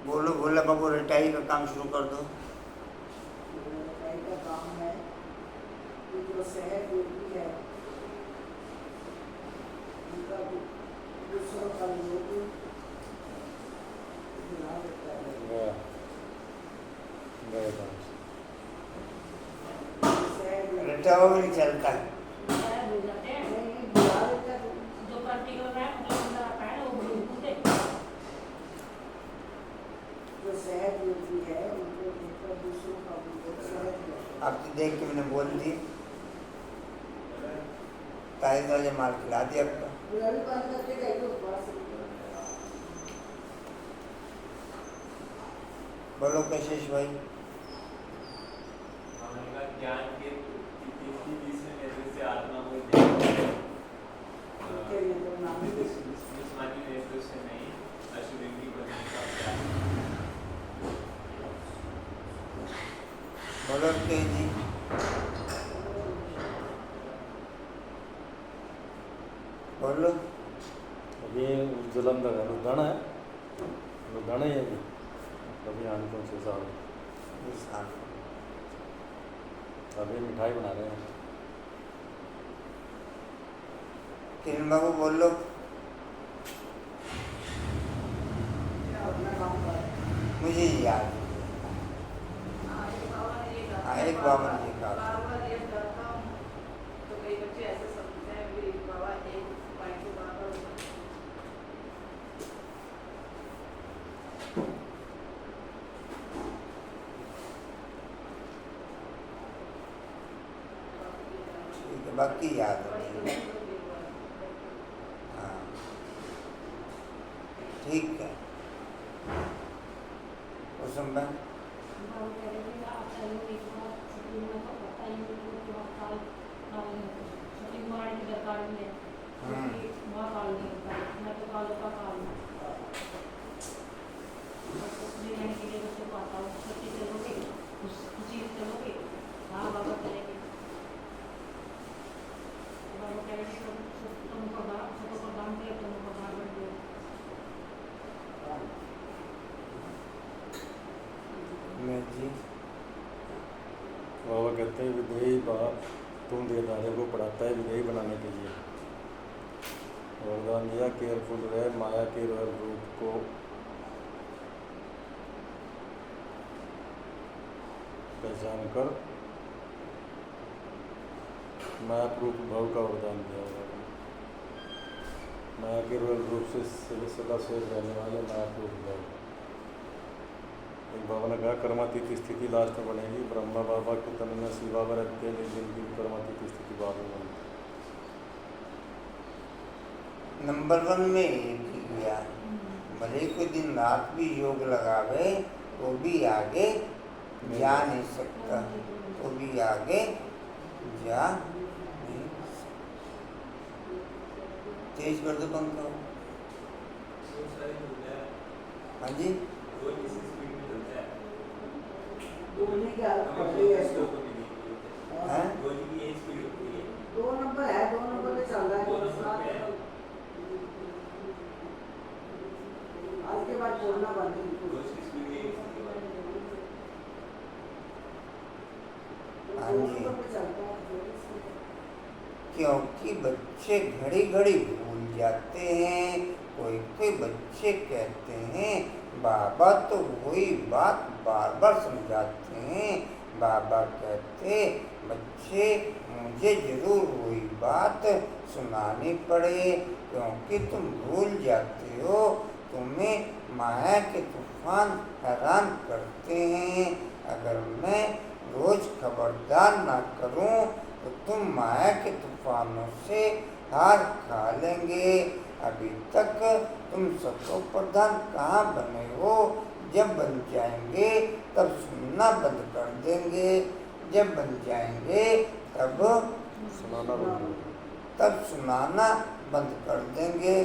बोलो भोला बाबू, रिटाई का काम शुरू कर दो। रिटाई का काम है कि जो शहर योगी है उनका दूसरों का योगी बुला देता है। रिटाई वो भी नहीं चलता है। नहीं बुला देता है। जो पर्टिकुलर है मतलब अंदर आता है वो बोलते जो शहर योगी है उनको देखकर दूसरों का भी शहर योगी। अब तो देख के मैंने बोल दी, ताजे ताजे माल खिला दिया आपका। बुराई बंद करके गई तो बस बोलो कशिश भाई। ज्ञान के किसी से मेरे से आत्मा को देखो उनके लिए तो नाम ही जिस्मानी नेत्र से नहीं, अशुभिंगी को नहीं सकता। बोलो के जी। बोलो। अभी जलंधर है, लुधियाना है, लुधियाना ही है अभी। अभी आने को 6 साल अभी मिठाई बना रहे हैं। किरण बाबू बोलो। अपना काम कर। मुझे याद एक बाबा जी का तो कई बच्चे ऐसे समझते हैं कि बाबा एक पॉइंट से बाबा ठीक है, बाकी याद है। हाँ ठीक है। उसमें जी बाबा कहते हैं विदेही बाप तुम देदारे को पढ़ाता है विदेही बनाने के लिए। वरदान दिया केयरफुल रहे, माया के रूप को पहचान कर माया रूप भाव का वरदान दिया। माया के रूप से सदा शेष रहने वाले माया रूप भाव। एक बाबा ने कहा कर्मातीत स्थिति लास्ट में बनेगी। ब्रह्मा बाबा के तन में शिव बाबा रहते हैं, लेकिन की कर्मातीत स्थिति बाद में बनती। नंबर 1 में एक ही गया। भले कोई दिन रात भी योग लगावे वो भी आगे जा नहीं सकता, वो भी आगे जा नहीं सकता। तेज कर दो पंखा। हाँ जी बोलने की आदत पड़ गई है इसको। हैं? 2 नंबर है, 2 नंबर पे चल रहा है। आज के बाद बोलना बंद बिल्कुल। हाँ 2 जी। नंबर पे चलता है। क्योंकि बच्चे घड़ी घड़ी भूल जाते हैं। कोई कोई बच्चे कहते हैं बाबा तो वही बात बार बार समझाते हैं। बाबा कहते बच्चे मुझे जरूर वही बात सुनानी पड़े, क्योंकि तुम भूल जाते हो। तुम्हें माया के तूफान हैरान करते हैं। अगर मैं रोज खबरदार ना करूं तो तुम माया के तूफानों से हार खा लेंगे। अभी तक तुम सतो प्रधान कहाँ बने हो? जब बन जाएंगे तब सुनना बंद कर देंगे। जब बन जाएंगे तब सुनाना बंद। तब सुनाना बंद कर देंगे।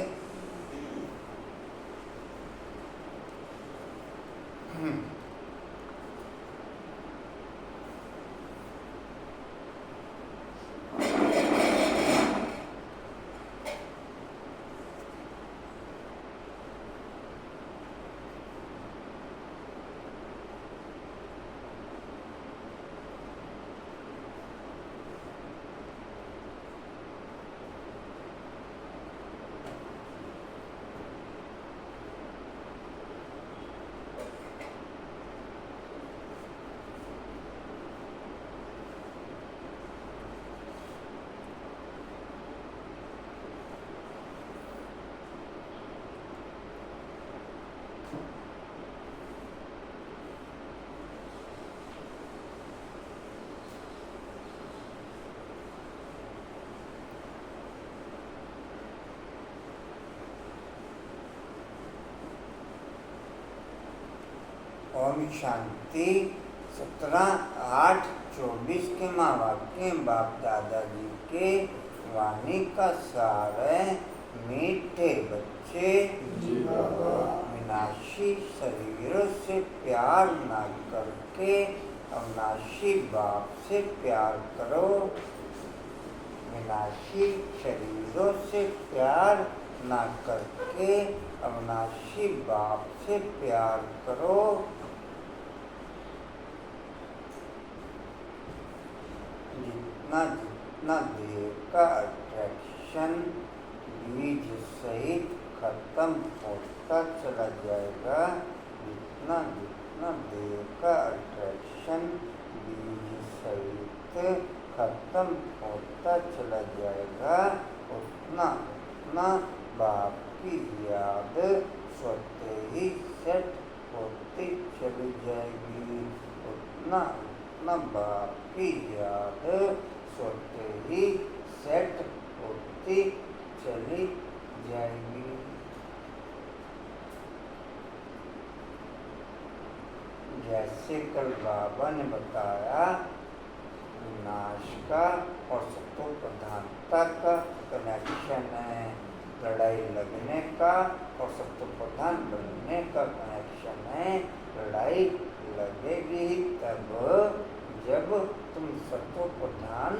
ओम शांति। 17/8/24 के महावाक्य बाप दादाजी के वाणी का सार है। मीठे बच्चे विनाशी शरीरों से प्यार ना करके अविनाशी बाप से प्यार करो। विनाशी शरीरों से प्यार ना करके अविनाशी बाप से प्यार करो। जितना जितना देह का अट्रैक्शन बीज सहित खत्म होता चला जाएगा, जितना जितना देह का अट्रैक्शन बीज सहित खत्म होता चला जाएगा, उतना उतना बाप की याद स्वतः ही सेट होती चली जाएगी। उतना उतना बाप की याद स्वतः ही सेट होती चली जाएगी। जैसे कल बाबा ने बताया, विनाश का और सत्व प्रधानता का कनेक्शन है। लड़ाई लगने का और सत्व प्रधान बनने का कनेक्शन है। लड़ाई लगेगी तब जब तुम सत्व प्रधान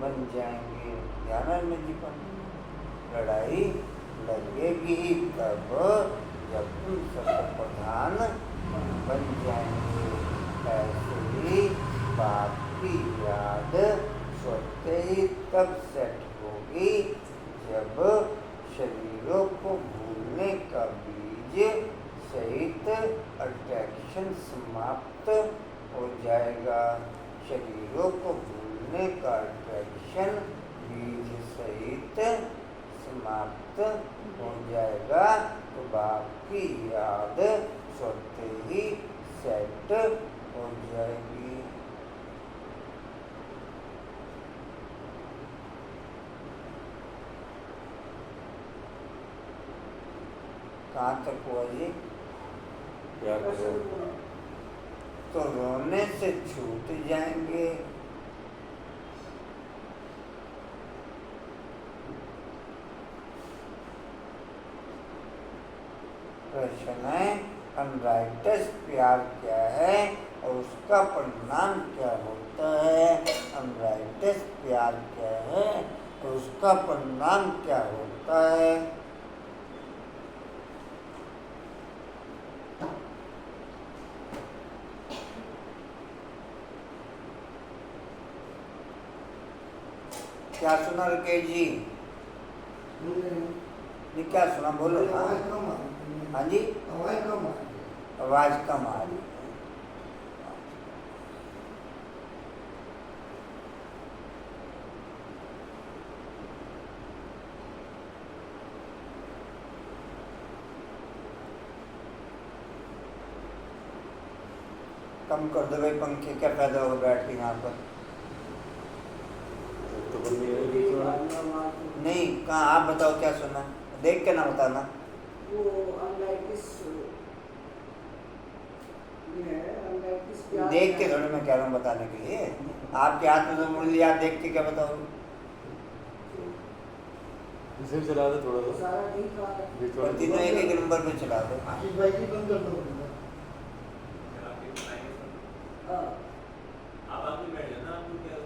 बन जाएंगे। ध्यान में जी पर लड़ाई लगेगी तब जब तुम सत्व प्रधान बन जाएंगे। ऐसे ही बाप की याद स्वतः ही तब सेट होगी जब शरीरों को भूलने का बीज सहित अट्रैक्शन समाप्त हो जाएगा। शरीरों को भूलने का अट्रैक्शन बीज सहित समाप्त हो जाएगा तो बाप की याद स्वतः ही सेट हो जाएगी। कहाँ तक हुआ जी? प्यार करो। तो रोने से छूट जाएंगे। प्रश्न है, अनराइटस प्यार क्या है और उसका परिणाम क्या होता है? अनराइटस प्यार क्या है और उसका परिणाम क्या होता है? क्या सुना रकेश जी? ये क्या सुना? बोलो। हाँ जी, आवाज कम आ रही है। कम कर दो भाई पंखे, क्या फायदा होगा बैठ के यहाँ पर? तो बंदी है बीच में। नहीं, कहाँ? आप बताओ क्या सुना, देख के ना बताना। वो अनलाइटिस देख के थोड़ी मैं कह रहा हूँ बताने के लिए। आपके हाथ में तो मुरली, आप देख के क्या बताओगे? इसे चला दो थोड़ा सा सारा ठीक है। बीच और वाला। तीनों एक एक नंबर पे चला दो। हाँ, आप आदमी बैठ जाना, आपको क्या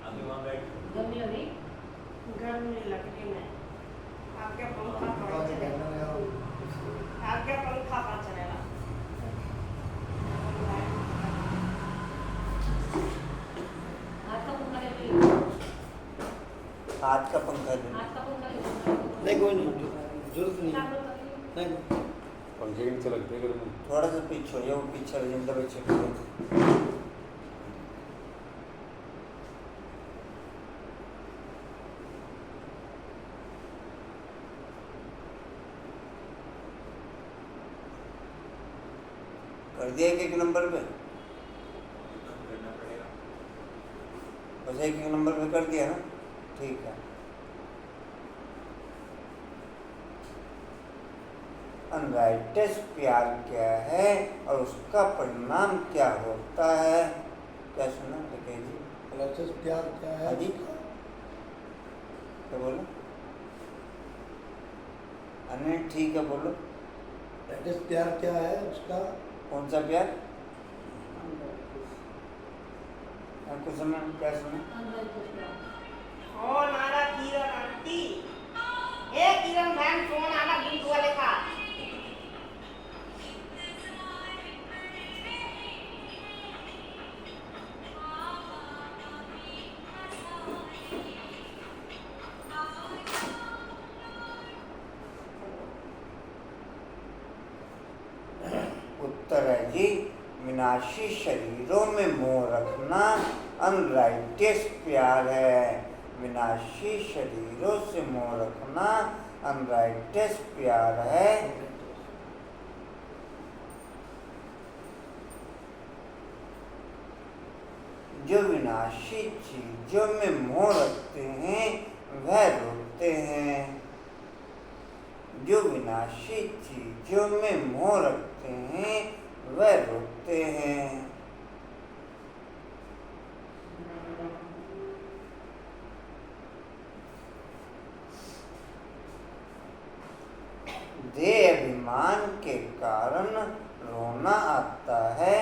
आदमी वहाँ बैठ गर्मी लगी, गर्मी लगने में आपके पंखा पर चलेगा, आपके पंखा पर चलेगा। हाथ का पंखा ले लो, हाथ का पंखा दे। हाथ का पंखा ले लो। नहीं कोई नहीं, जरूरत नहीं नहीं। पंखे के नीचे लगते हैं गर्मी। थोड़ा सा पीछे हो जाओ, पीछे जिंदा बच्चे कर दिया एक नंबर पे, करना पड़ेगा। बस एक नंबर पे कर दिया ना, ठीक है। अनराइटस प्यार क्या है और उसका परिणाम क्या होता है? क्या सुना लगे जी? अनराइटस प्यार क्या है? हाँ जी, क्या बोलो? अने ठीक है, बोलो। अनराइटस प्यार क्या है उसका? कौन सा प्यार? कुछ समय क्या सुना? फोन आला किरण आंटी, ए किरण बहन फोन आला बिंदु वाले का। उत्तर है जी, विनाशी शरीरों में मोह रखना अनराइटियस प्यार है। विनाशी शरीरों से मोह रखना अनराइटियस प्यार है। जो विनाशी चीजों में मोह रखते हैं वह रोते हैं। जो विनाशी चीजों में मोह रखते हैं वह रोते हैं। देह अभिमान के कारण रोना आता है।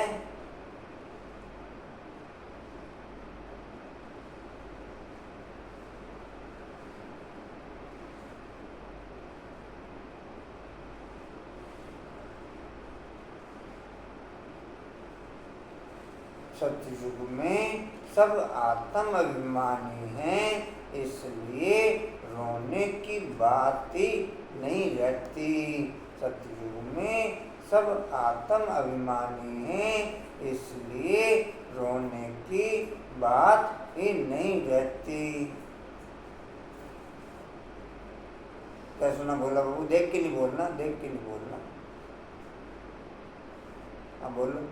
सतयुग में सब आत्म अभिमानी हैं, इसलिए रोने की बात ही नहीं रहती। सतयुग में सब आत्म अभिमानी हैं, इसलिए रोने की बात ही नहीं रहती। क्या सुना बोला बाबू? देख के नहीं बोलना, देख के नहीं बोलना। हाँ बोलो,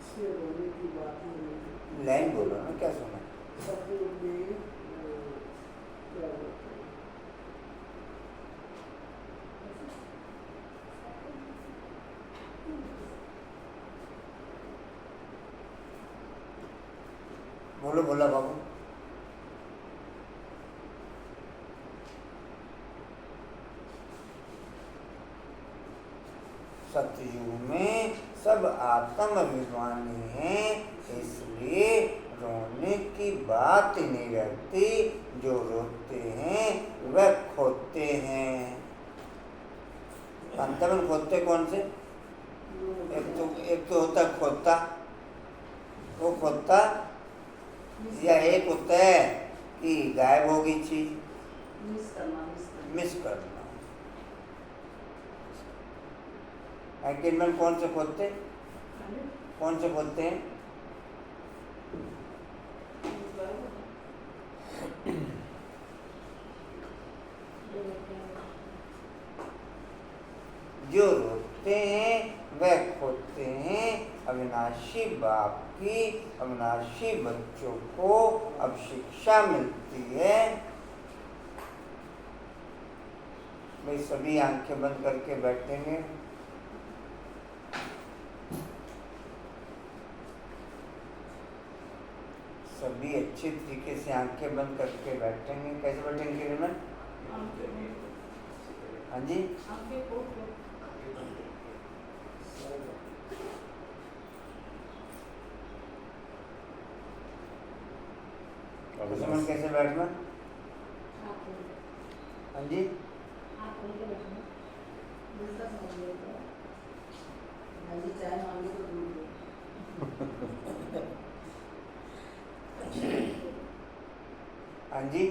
से रोने की बात ही नहीं। लाइन बोलो ना, क्या सुना? सतयुग में क्या बोलते हैं? बोलो बोला बाबू। सतयुग में सब आत्म अभिमानी हैं, इसलिए रोने की बात ही नहीं रहती। जो रोते हैं वह खोते हैं। अंत में खोते कौन से? एक तो होता है खोता, वो खोता, या एक होता है कि गायब हो गई चीज, मिस करना। में कौन से खोते? कौन से खोते हैं? जो रोते हैं वह खोते हैं। अविनाशी बाप की अविनाशी बच्चों को अब शिक्षा मिलती है। भाई सभी आंखें बंद करके बैठेंगे। सभी अच्छी तरीके से आंखें बंद करके बैठेंगे। कैसे बैठेंगे किरण? हाँ जी, मन कैसे बैठना? हाँ जी, चाय मांगे तो दूध दो। हाँ जी,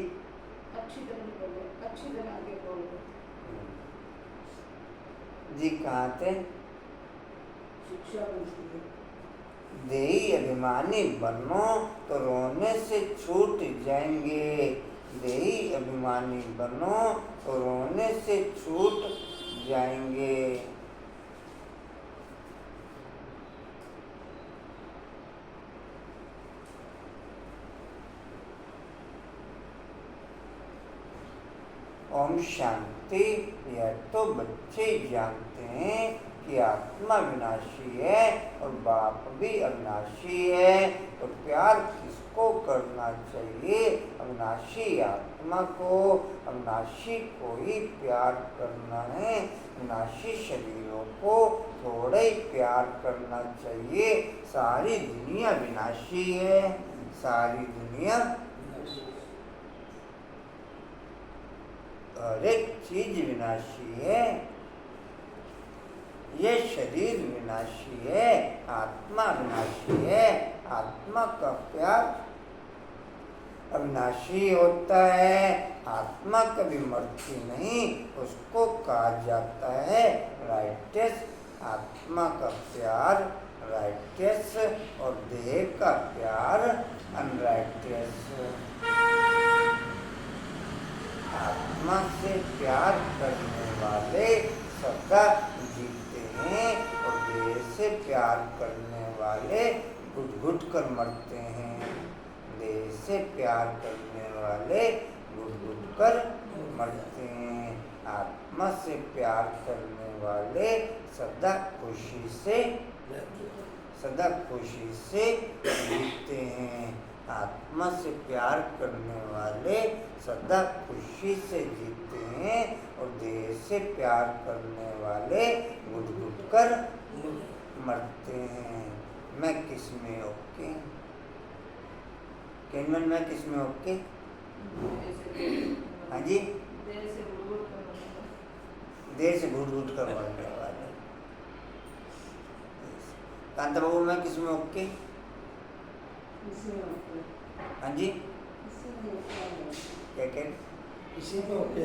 अच्छी तरह बोलो, अच्छी तरह आगे बोलो। जी कहाँ थे? शिक्षा पूछती है। देही अभिमानी बनो तो रोने से छूट जाएंगे। देही अभिमानी बनो तो रोने से छूट जाएंगे। ओम शांति। यह तो बच्चे जानते हैं कि आत्मा विनाशी है और बाप भी अविनाशी है, तो प्यार किसको करना चाहिए? अविनाशी आत्मा को, अविनाशी को ही प्यार करना है। विनाशी शरीरों को थोड़ा ही प्यार करना चाहिए। सारी दुनिया विनाशी है, सारी दुनिया, हर एक चीज विनाशी है। ये शरीर विनाशी है, आत्मा विनाशी है। आत्मा का प्यार अविनाशी होता है। आत्मा कभी मरती नहीं, उसको कहा जाता है राइटियस। आत्मा का प्यार राइटियस और देह का प्यार अनराइटियस। आत्मा से प्यार करने वाले सदा जीते हैं और देह से प्यार करने वाले घुट घुट कर मरते हैं। देह से प्यार करने वाले घुट घुट कर मरते हैं। आत्मा से प्यार करने वाले सदा खुशी से जीते हैं। आत्मा से प्यार करने वाले सदा खुशी से जीते हैं और देह से प्यार करने वाले घुट घुट कर मरते हैं। मैं किस में ओके? कैनमन मैं किस में ओके? हाँ जी, देर से घुट घुट कर मरने वाले। कांता बाबू मैं किस में ओके? हाँ जी, क्या कह? इसी में ओके।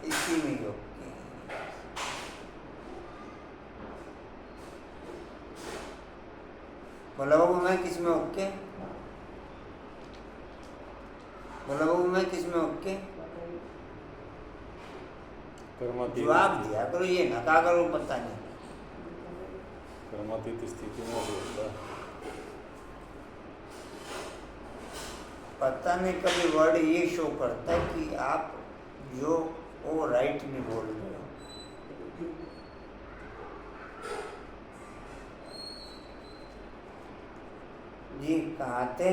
इसी में ही ओके। बोला बाबू मैं किस में ओके? बोला बाबू मैं किस में ओके? कर्मातीत जवाब दिया करो, ये ना कहा करो पता नहीं। कर्मातीत स्थिति में भी होता है। पता नहीं कभी वर्ड ये शो करता है कि आप जो वो राइट नहीं बोल रहे हो। जी कहाँ थे?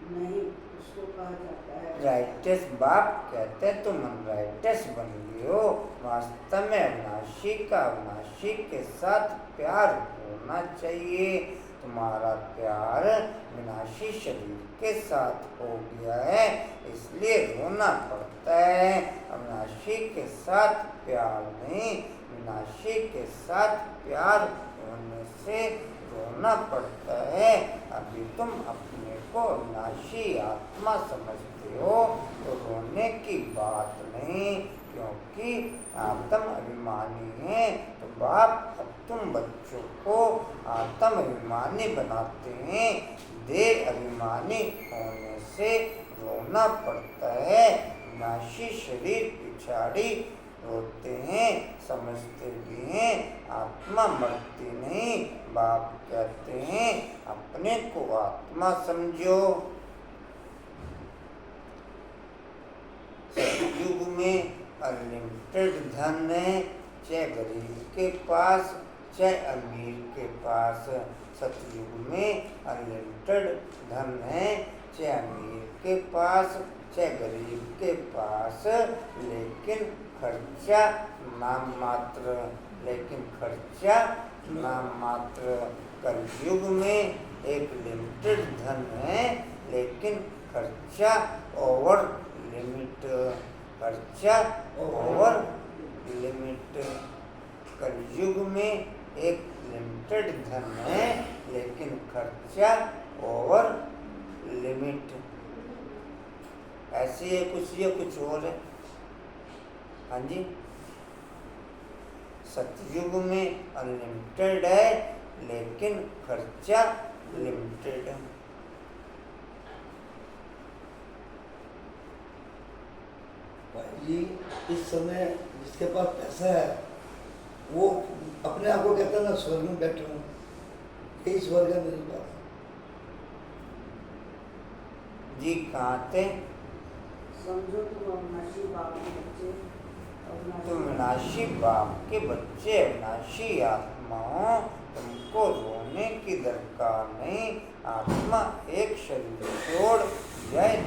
नहीं, उसको कहा जाता है राइटस बाप कहते तुम राइटस बन गए हो। वास्तव में अविनाशी का अविनाशी के साथ प्यार होना चाहिए। तुम्हारा प्यार विनाशी शरीर के साथ हो गया है, इसलिए रोना पड़ता है। अविनाशी के साथ प्यार नहीं, विनाशी के साथ प्यार होने से रोना पड़ता है। अभी तुम अपने को अविनाशी आत्मा समझते हो तो रोने की बात नहीं, क्योंकि आत्म अभिमानी है। तो बाप अब तुम बच्चों को आत्म अभिमानी बनाते हैं। देह अभिमानी होने से रोना पड़ता है। विनाशी शरीर पिछाड़ी रोते हैं, समझते भी हैं आत्मा मरती नहीं। बाप कहते हैं अपने को आत्मा समझो। सतयुग में अनलिमिटेड धन है, चाहे गरीब के पास चाहे अमीर के पास। सतयुग में अनलिमिटेड धन है, चाहे अमीर के पास चाहे गरीब के पास, लेकिन खर्चा नाम मात्र। नाम मात्र। कलयुग में एक लिमिटेड धन है, लेकिन खर्चा ओवर लिमिट। कलयुग में एक लिमिटेड धन है, लेकिन खर्चा ओवर लिमिट। ऐसे ये कुछ और है। हाँ जी, सतयुग में अनलिमिटेड है, लेकिन खर्चा लिमिटेड है। भाई जी, इस समय जिसके पास पैसा है वो अपने आप को कहता है ना स्वर्ग में बैठा हूँ, यही स्वर्ग है मेरे पास। जी कहाँ थे? समझो तुम अविनाशी बाप के बच्चे, तुम अविनाशी बाप के बच्चे, अविनाशी आत्मा हो, तुमको रोने की दरकार नहीं। आत्मा एक शरीर छोड़ जाए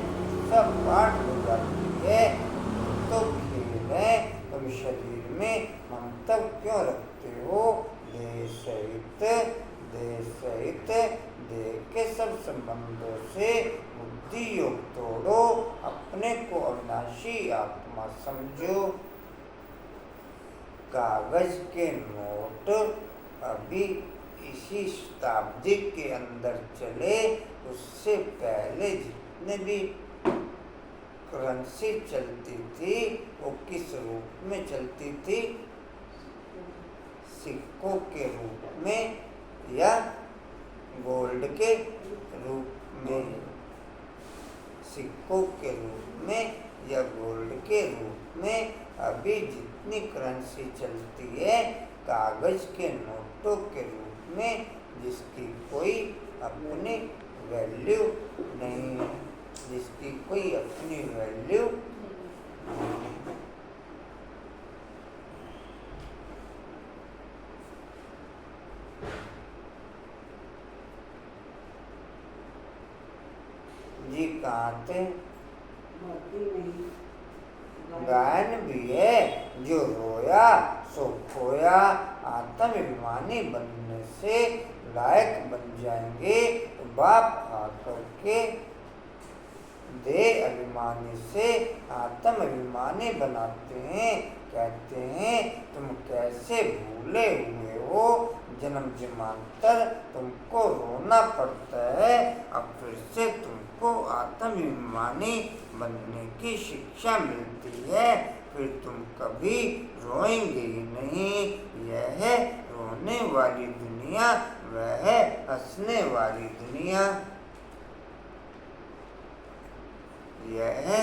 सब पाठ हो जाती है। तो खेल है, तुम शरीर में ममता क्यों रखते हो? देह सहित देह के सब संबंधों से बुद्धि योग तोड़ो, अपने को अविनाशी आत्मा समझो। कागज के नोट अभी इसी शताब्दी के अंदर चले, उससे पहले जितने भी करेंसी चलती थी वो किस रूप में चलती थी? सिक्कों के रूप में या गोल्ड के रूप में? सिक्कों के रूप में या गोल्ड के रूप में। अभी जितनी करेंसी चलती है कागज के नोटों के रूप में, जिसकी कोई अपनी वैल्यू नहीं है, जिसकी कोई अपनी वैल्यू नहीं है। जी कहाँ थे? भक्ति नहीं, गायन भी है, जो रोया सो खोया। आत्माभिमानी बनने से लायक बन जाएंगे तो बाप आकर के दे अभिमानी से आत्माभिमानी बनाते हैं। कहते हैं तुम कैसे भूले हुए हो, जन्म जन्मांतर तुमको रोना पड़ता है, अब फिर से तुमको आत्माभिमानी बनने की शिक्षा मिलती है, फिर तुम कभी रोएंगे ही नहीं। यह है रोने वाली दुनिया, वह है हंसने वाली दुनिया। यह है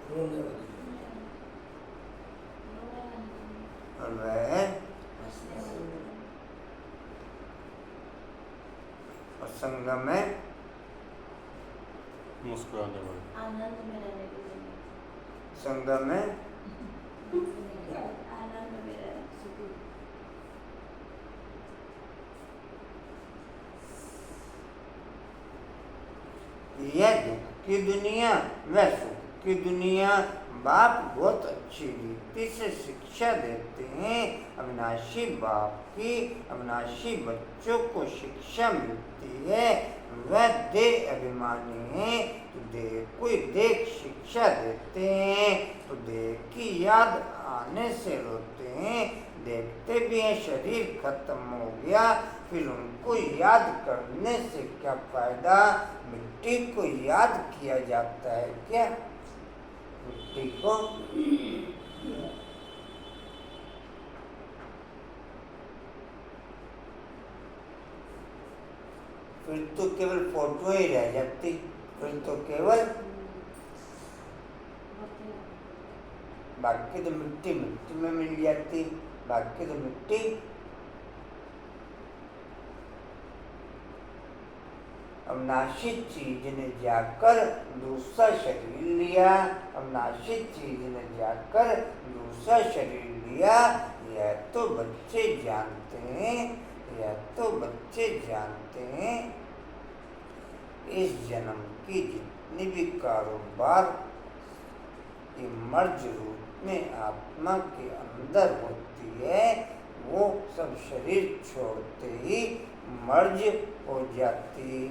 रोने वाली और वह है और संगम है मुस्कुराने वाली। आनंद में रहने की जिंदगी, संगम है आनंद में रहने की। यह दुख की दुनिया, वह सुख की दुनिया। बाप बहुत अच्छी रीति से शिक्षा देते हैं। अविनाशी बाप की अविनाशी बच्चों को शिक्षा मिलती है। वह देह अभिमानी है तो देह को देख शिक्षा देते हैं, तो देह की याद आने से रोते हैं। देखते भी हैं शरीर खत्म हो गया, फिर उनको याद करने से क्या फायदा? मिट्टी को याद किया जाता है क्या? मिट्टी को फिर तो केवल फोटो ही रह जाती, फिर तो केवल, बाकी तो मिट्टी मिट्टी में मिल जाती, बाकी तो मिट्टी। अविनाशी चीज ने जाकर दूसरा शरीर लिया, अविनाशी चीज ने जाकर दूसरा शरीर लिया। यह तो बच्चे जानते हैं, यह तो बच्चे जानते हैं। इस जन्म की जितनी भी कारोबार की मर्ज रूप में आत्मा के अंदर होती है, वो सब शरीर छोड़ते ही मर्ज हो जाती।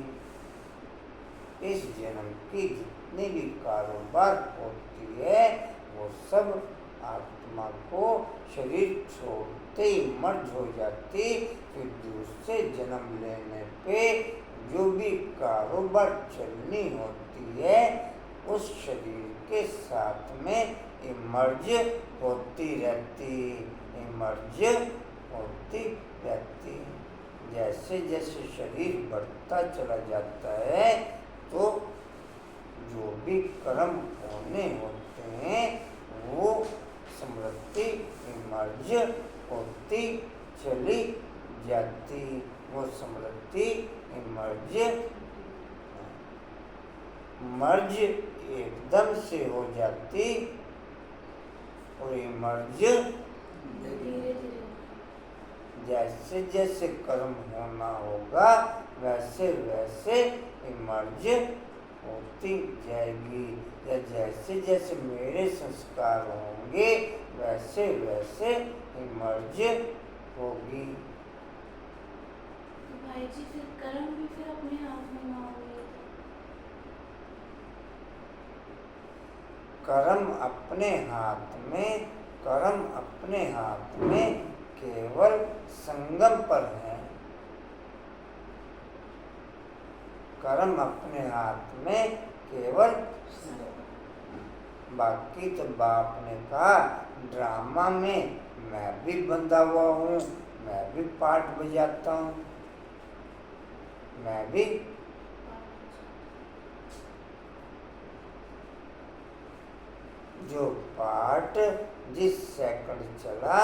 इस जन्म की जितनी भी कारोबार होती है वो सब आत्मा को शरीर छोड़ते ही मर्ज हो जाती। फिर दूसरे जन्म लेने पे जो भी कारोबार चलनी होती है उस शरीर के साथ में मर्ज होती रहती, मर्ज होती रहती। जैसे जैसे शरीर बढ़ता चला जाता है तो जो भी कर्म होने होते हैं वो स्मृति मर्ज होती चली जाती। वो स्मृति मर्ज एकदम से हो जाती और ये मर्ज धीरे धीरे जैसे जैसे कर्म होना होगा वैसे वैसे ये मर्ज होती जाएगी, या जैसे जैसे मेरे संस्कार होंगे वैसे वैसे ये मर्ज होगी। तो भाई जी फिर कर्म भी फिर अपने हाथ में ना होंगे कर्म अपने हाथ में, कर्म अपने हाथ में केवल संगम पर है। कर्म अपने हाथ में केवल, बाकी तो बाप ने कहा ड्रामा में मैं भी बंधा हुआ हूँ, मैं भी पार्ट बजाता हूँ, मैं भी जो पार्ट जिस सेकंड चला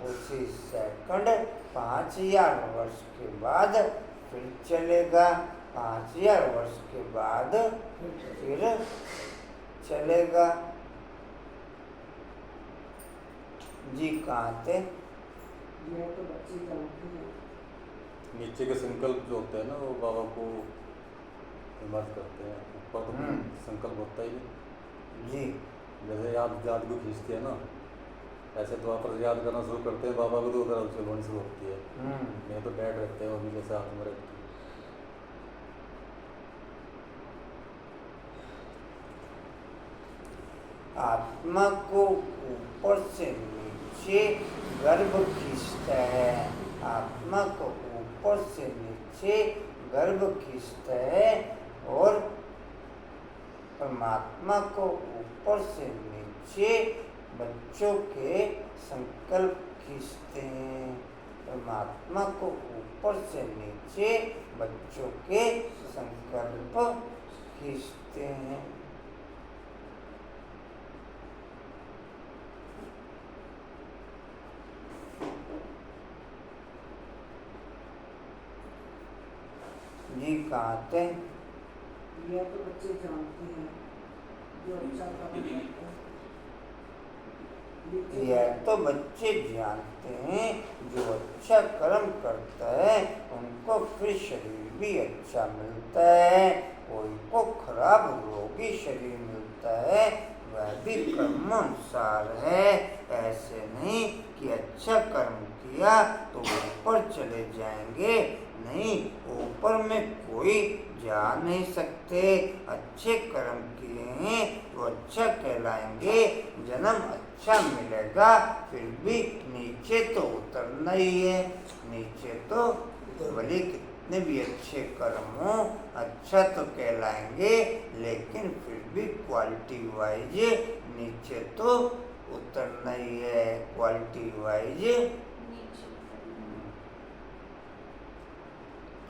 उसी सेकंड 5000 वर्ष के बाद फिर चलेगा, 5000 वर्ष के बाद फिर चलेगा। जी कहाँ थे? यह तो बच्चे जानते हैं। नीचे के संकल्प जो होते हैं ना वो बाबा को हिम्मत करते हैं, ऊपर तो संकल्प होता ही नहीं। जी जैसे आप याद को खींचते हैं ना, ऐसे तो आप याद करना शुरू करते हैं, बाबा को तो उधर चलवानी शुरू होती है। नहीं तो बैठ रहते हैं, वो भी जैसे हाथ में रहते हैं। आत्मा को ऊपर से नीचे गर्भ खींचता है, आत्मा को ऊपर से नीचे गर्भ खींचता है, और परमात्मा को ऊपर से नीचे बच्चों के संकल्प खींचते हैं। परमात्मा को ऊपर से नीचे बच्चों के संकल्प खींचते हैं। जी कहाँ थे? यह तो बच्चे जानते हैं जो अच्छा काम करते हैं। यह तो बच्चे जानते हैं जो अच्छा कर्म करता है उनको फिर शरीर भी अच्छा मिलता है, कोई को खराब रोगी शरीर मिलता है, वह भी कर्मानुसार है। ऐसे नहीं कि अच्छा कर्म किया तो ऊपर चले जाएंगे, नहीं, ऊपर में कोई जा नहीं सकते। अच्छे कर्म किए हैं तो अच्छा कहलाएंगे, जन्म अच्छा मिलेगा, फिर भी नीचे तो उतरना ही है। नीचे तो भले कितने भी अच्छे कर्म हो अच्छा तो कहलाएंगे, लेकिन फिर भी क्वालिटी वाइज नीचे तो उतरना ही है, क्वालिटी वाइज। नीचे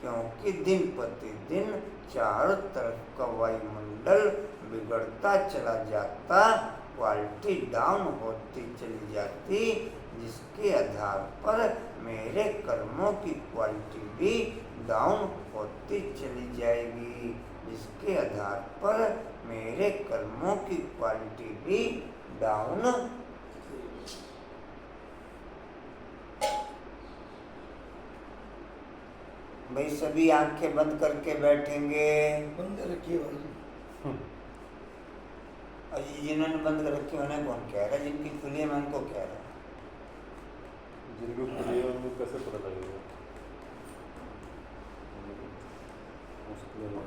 क्योंकि दिन प्रतिदिन चारों तरफ का वायुमंडल बिगड़ता चला जाता, क्वालिटी डाउन होती चली जाती, जिसके आधार पर मेरे कर्मों की क्वालिटी भी डाउन होती चली जाएगी, जिसके आधार पर मेरे कर्मों की क्वालिटी भी डाउन। भाई सभी आंखें बंद करके बैठेंगे। बंद रखिए भाई जी। अजी जिन्होंने बंद कर रखी उन्हें कौन कह रहा है, जिनकी खुली है मैं उनको कह रहा हूँ। जिनको खुली है उनको कैसे पता लगेगा? मुश्किल है।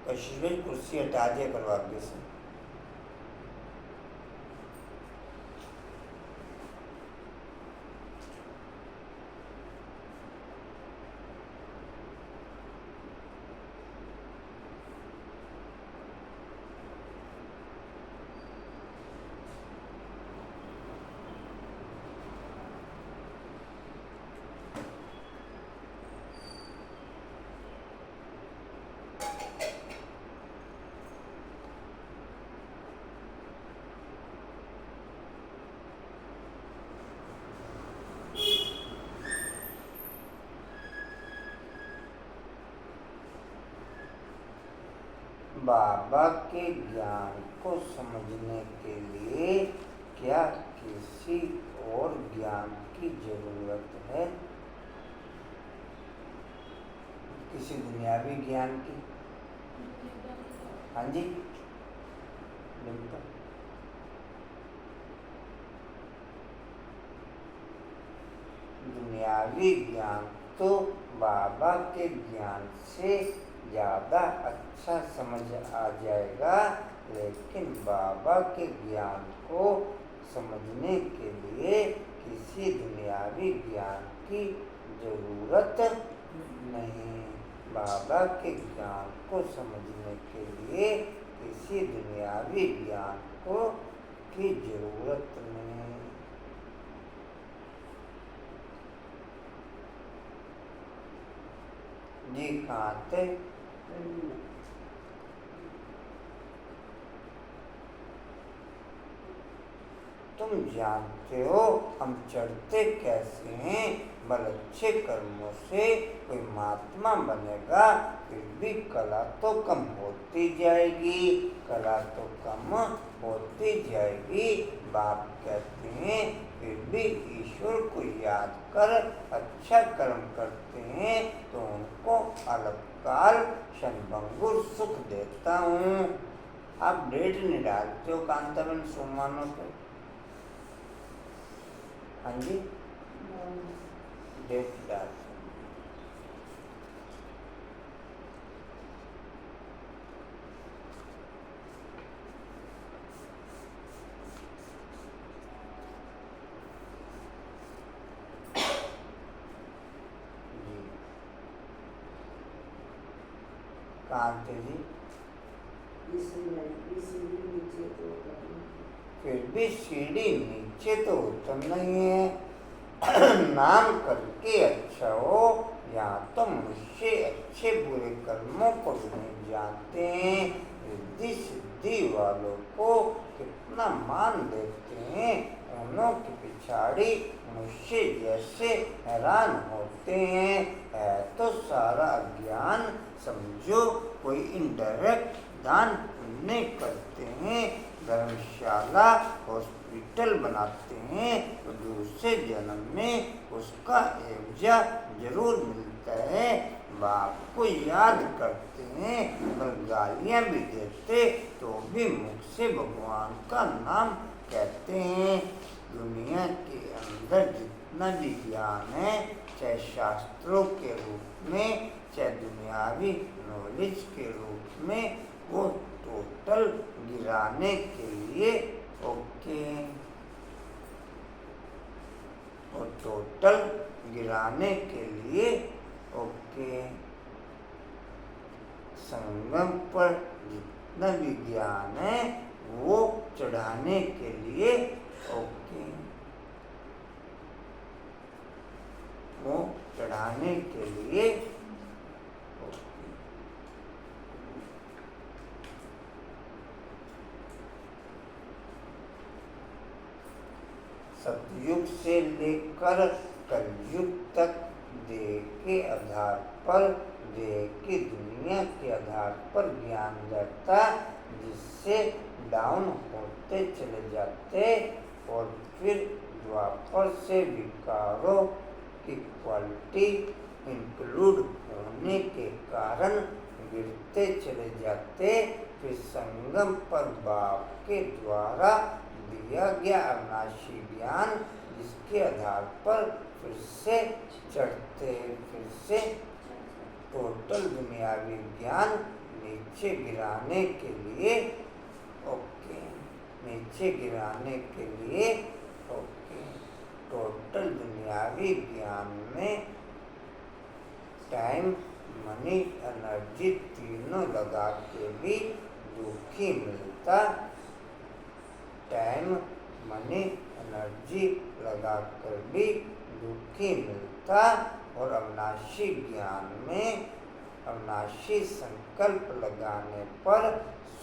कशिश भाई कुर्सी हटा दिया करो आगे से। बाबा के ज्ञान को समझने के लिए क्या किसी और ज्ञान की जरूरत है? किसी दुनियावी ज्ञान की? हाँ जी, बिल्कुल। दुनियावी ज्ञान तो बाबा के ज्ञान से ज़्यादा अच्छा समझ आ जाएगा, लेकिन बाबा के ज्ञान को समझने के लिए किसी दुनियावी ज्ञान की जरूरत नहीं। बाबा के ज्ञान को समझने के लिए किसी दुनियावी ज्ञान को की जरूरत नहीं। जी कहाँ थे? तुम जानते हो हम चढ़ते कैसे हैं? बल अच्छे कर्मों से कोई महात्मा बनेगा, फिर भी कला तो कम होती जाएगी, कला तो कम होती जाएगी। बाप कहते हैं फिर भी ईश्वर को याद कर अच्छा कर्म करते हैं तो उनको अलपकाल क्षणभंगुर सुख देता हूँ। आप डेट नहीं डालते हो कांताबेन सोमानों पे? हाँ जी, डेट डालते। कांते जी फिर भी सीढ़ी नीचे तो उतर नहीं है। नाम करके अच्छा हो, यहाँ तो मनुष्य अच्छे बुरे कर्मों को भी नहीं जानते हैं। रिद्धि सिद्धि वालों को कितना मान देते हैं, उन्हों की पिछाड़ी मनुष्य जैसे हैरान होते हैं। है तो सारा अज्ञान। समझो कोई इनडायरेक्ट दान पुण्य करते हैं, धर्मशाला हॉस्पिटल बनाते हैं, तो दूसरे जन्म में उसका एवजा जरूर मिलता है। बाप को याद करते हैं और गालियाँ भी देते तो भी मुख से भगवान का नाम कहते हैं। दुनिया के अंदर जितना भी ज्ञान है, चाहे शास्त्रों के रूप में चाहे दुनियावी नॉलेज के रूप में, वो टोटल गिराने के लिए ओके, वो टोटल गिराने के लिए ओके। संगम पर जितना भी ज्ञान है वो चढ़ाने के लिए ओके, वो चढ़ाने के लिए ओके। सतयुग से लेकर कलयुग तक देह के आधार पर, देह की दुनिया के आधार पर ज्ञान रहता, जिससे डाउन होते चले जाते और फिर द्वापर से विकारों की क्वालिटी इंक्लूड होने के कारण गिरते चले जाते। फिर संगम पर बाप के द्वारा दिया गया अविनाशी ज्ञान, जिसके आधार पर फिर से चढ़ते, फिर से टोटल दुनियावी ज्ञान नीचे गिराने के लिए ओके, नीचे गिराने के लिए ओके। टोटल दुनियावी ज्ञान में टाइम, मनी, एनर्जी तीनों लगा के भी दुखी मिलता। टाइम, मनी, एनर्जी लगा कर भी दुखी मिलता। और अविनाशी ज्ञान में अविनाशी संकल्प लगाने पर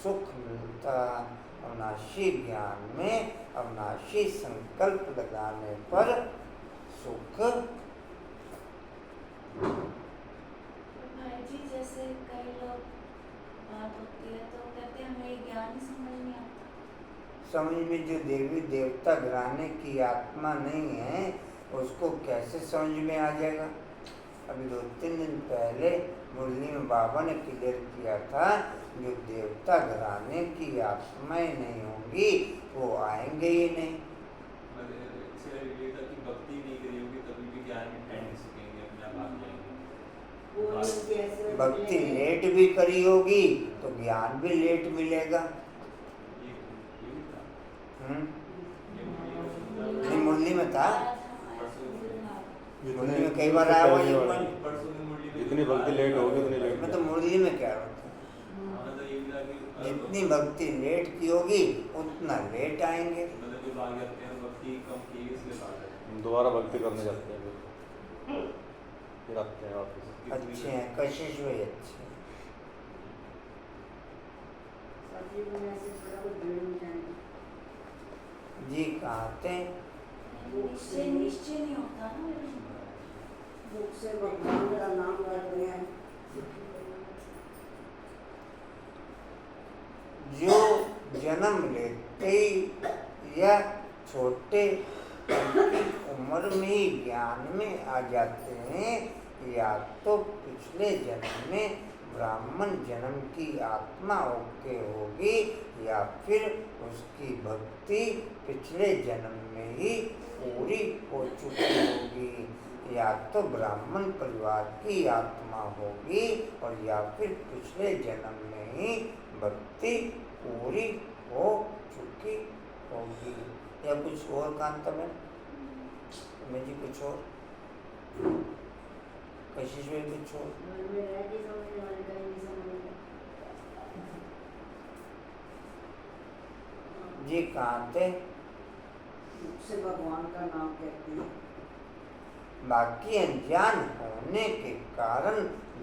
सुख मिलता। अविनाशी ज्ञान में अविनाशी संकल्प लगाने पर सुख। भाई जी, जैसे कई लोग मुलाकात होती है तो कहते हैं हमें ज्ञान ही समझ नहीं आता। समझ में जो देवी देवता घराने की आत्मा नहीं है उसको कैसे समझ में आ जाएगा? अभी 2-3 दिन पहले मुरली में बाबा ने क्लियर किया था जो देवता घराने की आत्माएं नहीं होंगी वो आएंगे ही नहीं। इससे रिलेटेड की भक्ति नहीं करी होगी तभी भी ज्ञान में ठहर नहीं सकेंगे, अपने आप आ जाएंगे। वो उनकी ऐसे भक्ति लेट भी करी होगी तो ज्ञान भी लेट मिलेगा। ये भी था। नहीं मुरली में था, मुरली में कई बार जितनी आया हुआ पहले ये वाली, मन। परसों दिन मुरली में जितनी भक्ति लेट होगी उतनी लेट मैं तो मुरली में कह रहा था मतलब ये भी था कि जितनी भक्ति लेट की होगी उतना लेट आएंगे। मतलब जो भाग जाते हैं भक्ति कम की इसलिए भाग जाते हैं। हम दोबारा भक्ति करने जाते हैं फिर आते हैं वापस। अच्छे हैं, कशिश हुए अच्छे हैं। सब्जी में ऐसे थोड़ा कुछ भीड़ में जाएंगे। जी कहाँ थे? निश्चय निश्चय नहीं होता ना मेरे को। मुख से भगवान का नाम करते हैं। जो जन्म लेते ही या छोटे की उम्र में ही ज्ञान में आ जाते हैं या तो पिछले जन्म में ब्राह्मण जन्म की आत्मा ओके होगी या फिर उसकी भक्ति पिछले जन्म में ही पूरी हो चुकी होगी। या तो ब्राह्मण परिवार की आत्मा होगी और या फिर पिछले जन्म में ही भक्ति पूरी हो चुकी होगी। या कुछ और कांता में जी कुछ और कशिश में कुछ और घर में रह के समझने वाले कहीं नहीं समझते। जी कहाँ थे? मुख से भगवान का नाम कहते हैं। बाकी अनजान होने के कारण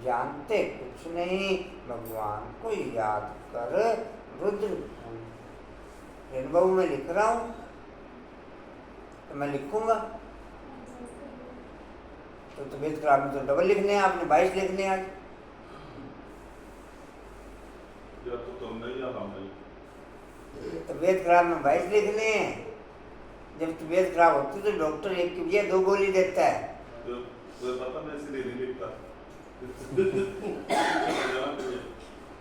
जानते कुछ नहीं, भगवान को याद कर रुद्र रेणु में लिख रहा हूँ तो मैं लिखूंगा तो तबीयत खराब में तो डबल लिखने हैं, आपने 22 लिखने हैं आज। तबीयत खराब में 22 लिखने हैं। जब तबीयत खराब होती है तो डॉक्टर एक की बजाय 2 गोली देता है।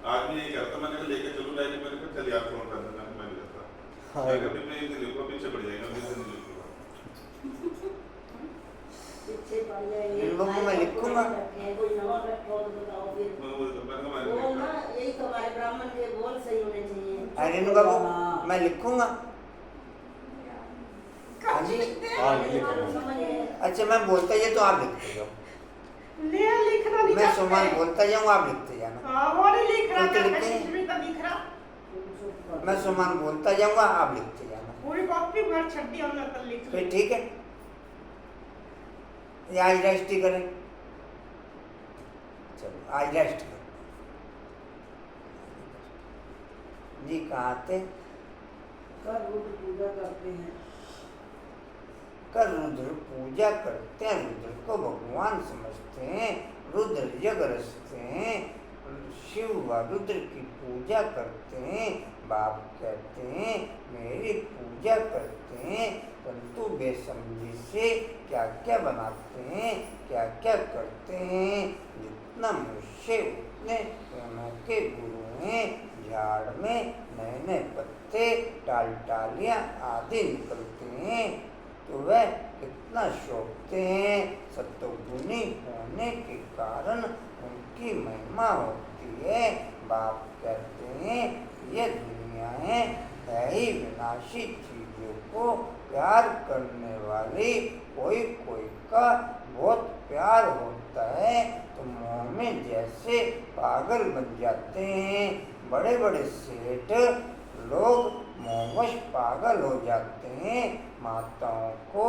आदमी ये कहता मैंने लेके चलो डायरी मैंने कहा चल यार फोन कर देना मैं नहीं जाता। हाँ, मैं कभी मैं इसे लिखूंगा पीछे पड़ जाएगा मैं इसे नहीं लिखूंगा। पीछे पड़ जाएंगे। इन लोगों में लिखूंगा। कोई नंबर रखो तो बताओ फिर। मैंने बोल ना यही तो हमारे ब्राह्मण के बोल सही होने चाहिए। अरे बाबू मैं लिखूंगा। हाँ जी हाँ लिख रहे हैं। समझिए। अच्छा मैं बोलता जाए तो आप लिखते जाओ, ले लिखना नहीं मैं चाहते। सुमन बोलता जाऊँ आप लिखते जाना। हाँ वो नहीं लिख रहा, वो तो मैं लिखते हैं। कशिश में तो लिख रहा। मैं सुमन बोलता जाऊंगा आप लिखते जाना। पूरी कॉपी भर छड्डी और नकल लिख फिर ली। ठीक है, ये आज रेस्ट ही करें। चलो आज रेस्ट करें। जी कहाँ थे? कर रुद्र पूजा करते हैं। कर रुद्र पूजा करते हैं, रुद्र को भगवान समझते हैं, रुद्र जग रचते हैं, शिव व रुद्र की पूजा करते हैं। बाप कहते हैं मेरी पूजा करते हैं, परंतु बेसमझी से क्या क्या बनाते हैं, क्या क्या करते हैं। जितना मुझसे उतने दोनों के गुरु हैं। झाड़ में नए नए पत्ते टालियाँ आदि निकलते हैं तो वह कितना शोभते हैं। सत्वगुणी होने के कारण उनकी महिमा होती है। बाप कहते हैं ये दुनियाएं है ही विनाशी चीजों को प्यार करने वाली। कोई कोई का बहुत प्यार होता है तो मोह में जैसे पागल बन जाते हैं। बड़े बड़े सेठ लोग मोहवश पागल हो जाते हैं। माताओं को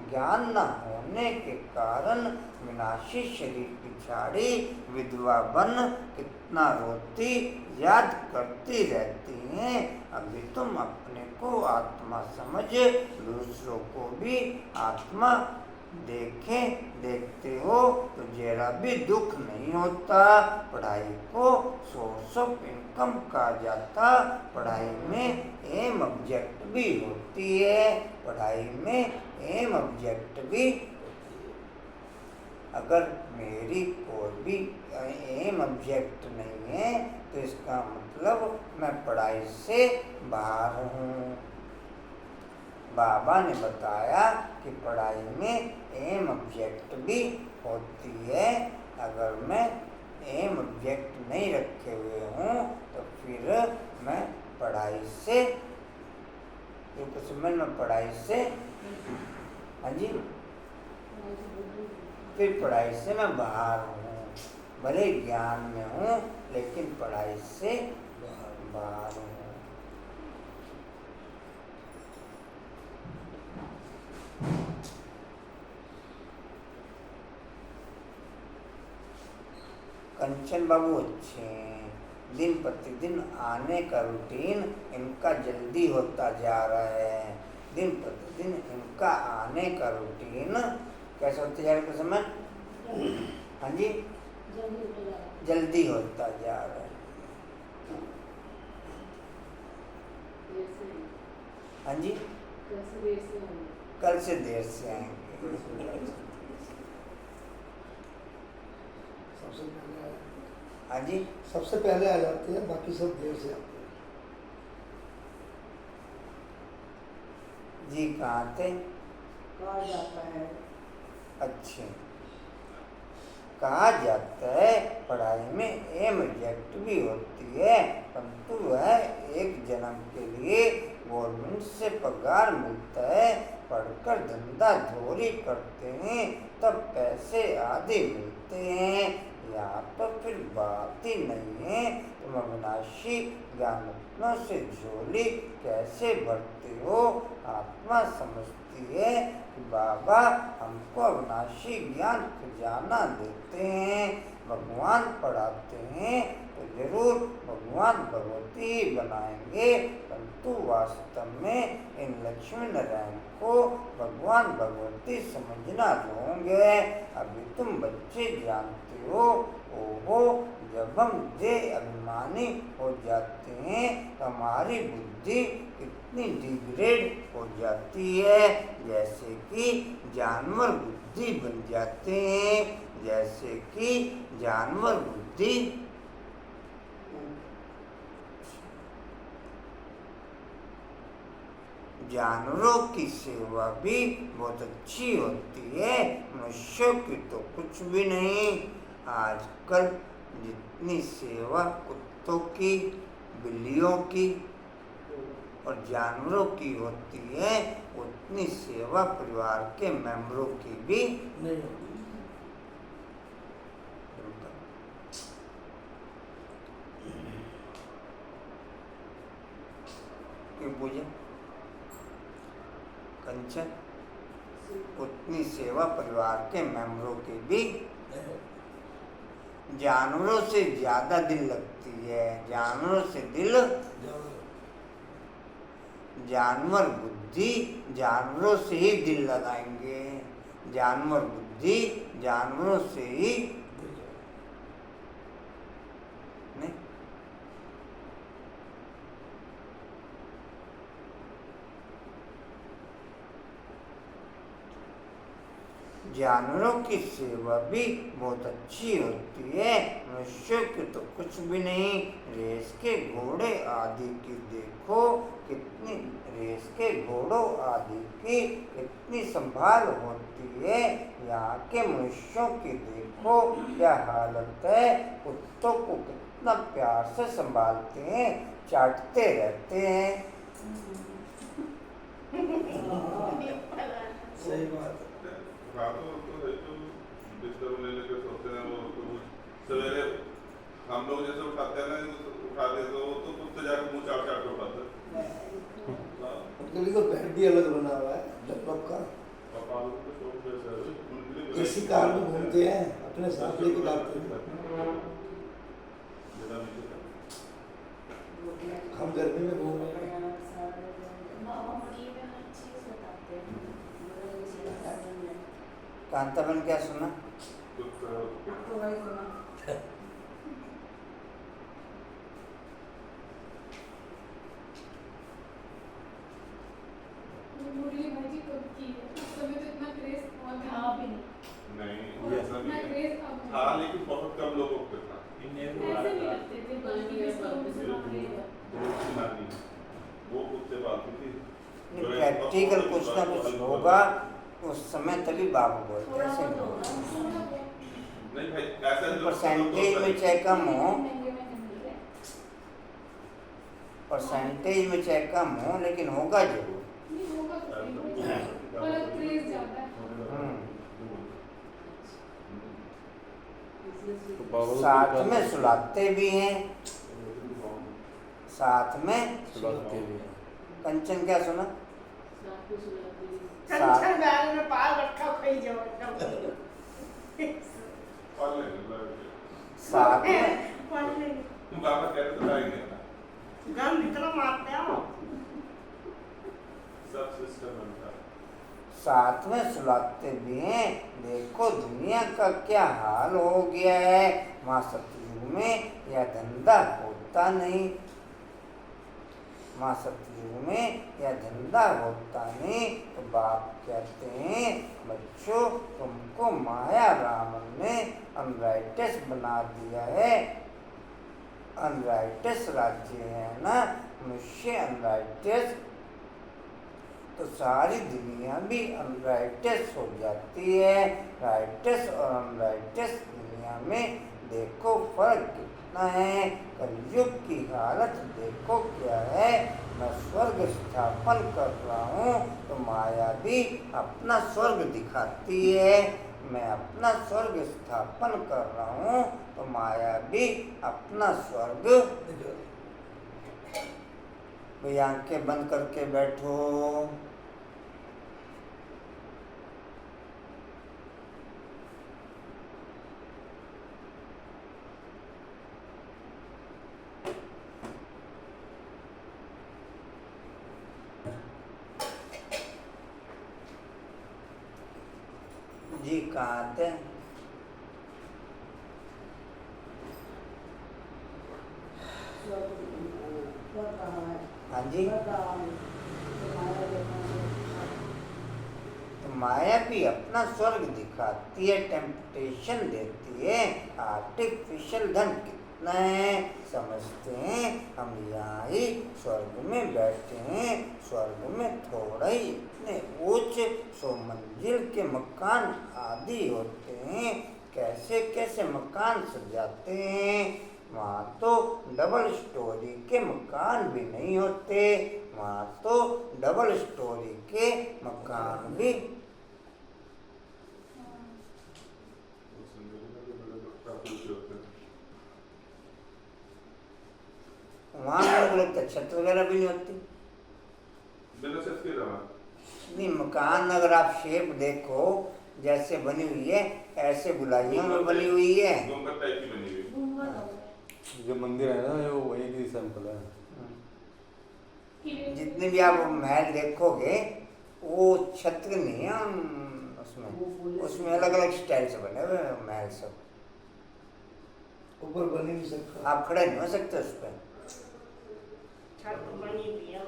ज्ञान न होने के कारण विनाशी शरीर पिछाड़ी विधवा बन कितना रोती याद करती रहती हैं। अभी तुम अपने को आत्मा समझ दूसरों को भी आत्मा देखे देखते हो तो जरा भी दुख नहीं होता। पढ़ाई को सोर्स ऑफ इनकम कहा जाता। पढ़ाई में एम ऑब्जेक्ट भी होती है। पढ़ाई में एम ऑब्जेक्ट भी। अगर मेरी कोई भी एम ऑब्जेक्ट नहीं है तो इसका मतलब मैं पढ़ाई से बाहर हूँ। बाबा ने बताया कि पढ़ाई में एम ऑब्जेक्ट भी होती है। अगर मैं एम ऑब्जेक्ट नहीं रखे हुए हूँ तो फिर मैं पढ़ाई से में पढ़ाई से हाँ जी फिर पढ़ाई से मैं बाहर हूँ। भले ज्ञान में हूँ लेकिन पढ़ाई से बाहर हूँ। कंचन बाबू अच्छे हैं। दिन प्रतिदिन आने का रूटीन इनका जल्दी होता जा रहा है। दिन प्रतिदिन इनका आने का रूटीन कैसे होता जा रहा है? समय हाँ जी जल्दी होता जा रहा है। हाँ जी कल से देर से आएंगे। सबसे पहले हाँ जी सबसे पहले आ जाते हैं, बाकी सब देर से आते हैं। जी कहाँ थे? कहा जाता है अच्छे कहा जाता है पढ़ाई में एम ऑब्जेक्ट भी होती है, परंतु वह एक जन्म के लिए गवर्नमेंट से पगार मिलता है। पढ़कर धंधा धोरी करते हैं तब पैसे आधे मिलते हैं। यहाँ तो फिर बात ही नहीं है। तुम अविनाशी ज्ञानरत्नों से झोली कैसे भरते हो? आत्मा समझती है कि बाबा हमको अविनाशी ज्ञान खजाना देते हैं। भगवान पढ़ाते हैं तो जरूर भगवान भगवती ही बनाएंगे, परंतु वास्तव में इन लक्ष्मी नारायण को भगवान भगवती समझना होंगे। अभी तुम बच्चे जानते हो। ओहो जब हम दे अभिमानी हो जाते हैं तो हमारी बुद्धि कितनी डिग्रेड हो जाती है। जैसे कि जानवर बुद्धि बन जाते हैं। जैसे कि जानवर बुद्धि जानवरों की सेवा भी बहुत अच्छी होती है, मनुष्यों की तो कुछ भी नहीं। आजकल जितनी सेवा कुत्तों की, बिल्लियों की और जानवरों की होती है उतनी सेवा परिवार के मेंबरों की भी नहीं होती। क्यों पूजा कंचन उतनी सेवा परिवार के मेंबरों की भी जानवरों से ज्यादा दिल लगती है। जानवरों से दिल जानवर बुद्धि जानवरों से ही दिल लगाएंगे। जानवर बुद्धि जानवरों से ही नहीं। जानवरों की सेवा भी बहुत अच्छी होती है, मनुष्यों की तो कुछ भी नहीं। रेस के घोड़े आदि की देखो कितनी रेस के घोड़ों आदि की कितनी संभाल होती है। यहाँ के मनुष्यों की देखो क्या हालत है। कुत्तों को कितना प्यार से संभालते हैं, चाटते रहते हैं। सही बात है। रातों तो है तो बिस्तर में लेकर सोते हैं वो तो सवेरे हम लोग जैसे उठाते हैं ना उठाते तो वो तो कुत्ते जाकर मुँह चाट चाट के उठाते हैं। उनके लिए तो बेड भी अलग बना हुआ है लैपटॉप का। पापा लोग तो शौक जैसे है उनके लिए इसी कार में घूमते हैं, अपने साथ लेके जाते हैं। हम गर्मी में घूम रहे हैं। बाबा मणि में हर चीज बताते हैं। कांताबेन क्या सुना? कुछ तो वही सुना। मुरली भाई जी कब की है? उस समय तो इतना क्रेज था भी नहीं। नहीं ऐसा इतना नहीं है। क्रेज अब था लेकिन बहुत कम लोगों पे था। इंडियन ऐसे नहीं लगते थे बाकी के स्टोरी से बाकी नानी वो कुत्ते पालती थी। प्रैक्टिकल कुछ ना कुछ होगा उस समय, तभी बाबू बोलते थोड़ा ऐसे बहुत नहीं। होगा। नहीं भाई ऐसा जो परसेंटेज में चाहे कम हो, महंगे मिल रहे हैं। परसेंटेज में चाहे कम हो, लेकिन होगा जरूर। नहीं होगा तो सही, पर क्रेज ज्यादा है। तो बाबा साथ में सुलाते भी हैं, साथ में सुलाते भी हैं। कंचन क्या सुना? कंचन बैल में पाल रखा कोई जो पाल लेंगे साथ में तुम बाबा कह रहे तो लाएंगे ना गन इतना मारते हो। सब सिस्टम बनता है। साथ में सुलाते भी हैं। देखो दुनिया का क्या हाल हो गया है। माँ सतयुग में यह धंधा होता नहीं, माँ सतयुग में यह धंधा होता नहीं। तो बाप कहते हैं बच्चों तुमको माया रावण ने अनराइटस बना दिया है। अनराइटस राज्य है ना, मनुष्य अनराइटस, तो सारी दुनिया भी अनराइटस हो जाती है। राइटस और अनराइटस दुनिया में देखो फर्क कितना है। कलयुग की हालत देखो क्या है। मैं स्वर्ग स्थापन कर रहा हूँ तो माया भी अपना स्वर्ग दिखाती है। मैं अपना स्वर्ग स्थापन कर रहा हूँ तो माया भी अपना स्वर्ग। भाई आंखें बंद करके बैठो। जी कहाँ थे? कर रहा है। हाँ जी। कर रहा है। तो माया देखना तो माया भी अपना स्वर्ग दिखाती है, टेम्पटेशन देती है। आर्टिफिशियल धन कितना है समझते हैं हम? यहाँ ही स्वर्ग में बैठे हैं। स्वर्ग में थोड़ा ही इतने ऊंच 100 मंजिल के मकान आदि होते हैं। कैसे कैसे मकान सजाते हैं। वहाँ तो डबल स्टोरी के मकान भी नहीं होते। वहाँ तो डबल स्टोरी के मकान भी वहाँ लोग लगता छत वगैरह भी नहीं होती। बिना छत के रहा नहीं, मकान अगर आप शेप देखो जैसे बनी हुई है, ऐसे गुलाइयों में बनी हुई है। गुंबद टाइप की बनी हुई। गुंबद हो गया। जो मंदिर है ना वो वही की सैंपल है। जितने भी आप महल देखोगे वो छत नहीं है उसमें, उसमें अलग अलग स्टाइल से बने हुए हैं महल सब। ऊपर बन ही नहीं सकता। आप खड़े नहीं हो सकते उस पर। छत बनी हुई है।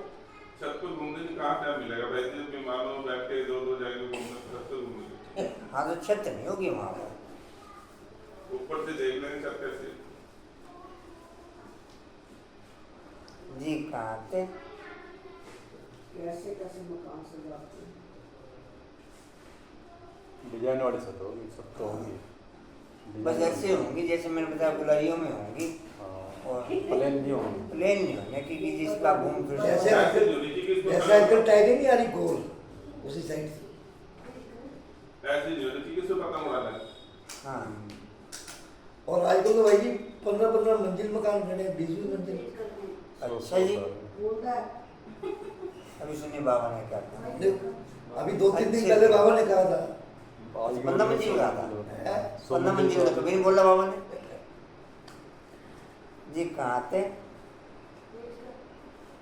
छत पर घूमने की कहाँ टाइम मिलेगा भाई? जब विमान में बैठ के दो जाएंगे घूमने, छत पर घूमने। हाँ तो छत नहीं होगी वहाँ पर। ऊपर से देख लेंगे छत कैसे। जी कहाँ थे? कैसे कैसे मकान सजाते हैं। डिजाइन वाली छत होगी, सब तो होगी। बस ऐसे होंगी जैसे मैंने बताया गुलाइयों में होंगी। और प्लेन नहीं होंगी। प्लेन नहीं होंगे क्योंकि जिसका घूम फिर जैसे ऐसे यूनिटी की इसको जैसे आजकल टाइगर नहीं आ रही गोल उसी साइड से। ऐसे यूनिटी किसको पता होना है? हाँ। और आजकल तो भाई जी 15-15 मंजिल मकान बने, 20 मंजिल। अच्छा जी, बोलता है अभी सुनिए बाबा ने क्या कहा। देखो, अभी 2-3 दिन पहले बाबा ने कहा था। आज 15 मंजिल कहा था। 15 मंजिल तो कभी नहीं बोला बाबा ने। जी कहाँ थे?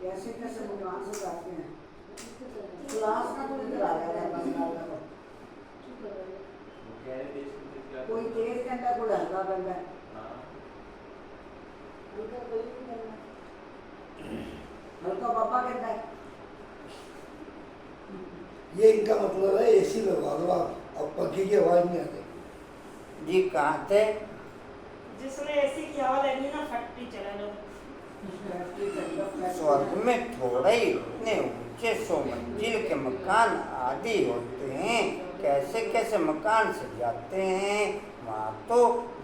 कैसे कैसे मकान सजाते हैं। क्लास का कोई इधर आ रहा है बंगाल का। गहरे देश में क्या कोई तेज कहता कोई हल्का कहता है। हाँ हल्का कोई नहीं कहता, हल्का पापा कहता है। ये इनका मतलब है एसी लगवा दो आप, अब पंखे की आवाज नहीं आती। जी कहाँ थे? जिसने ऐसी की हवा लगी ना फैक्ट्री चला लो। स्वर्ग में थोड़े ही इतने ऊंचे 100 मंजिल के मकान आदि होते हैं, कैसे कैसे मकान सजाते हैं। वहाँ तो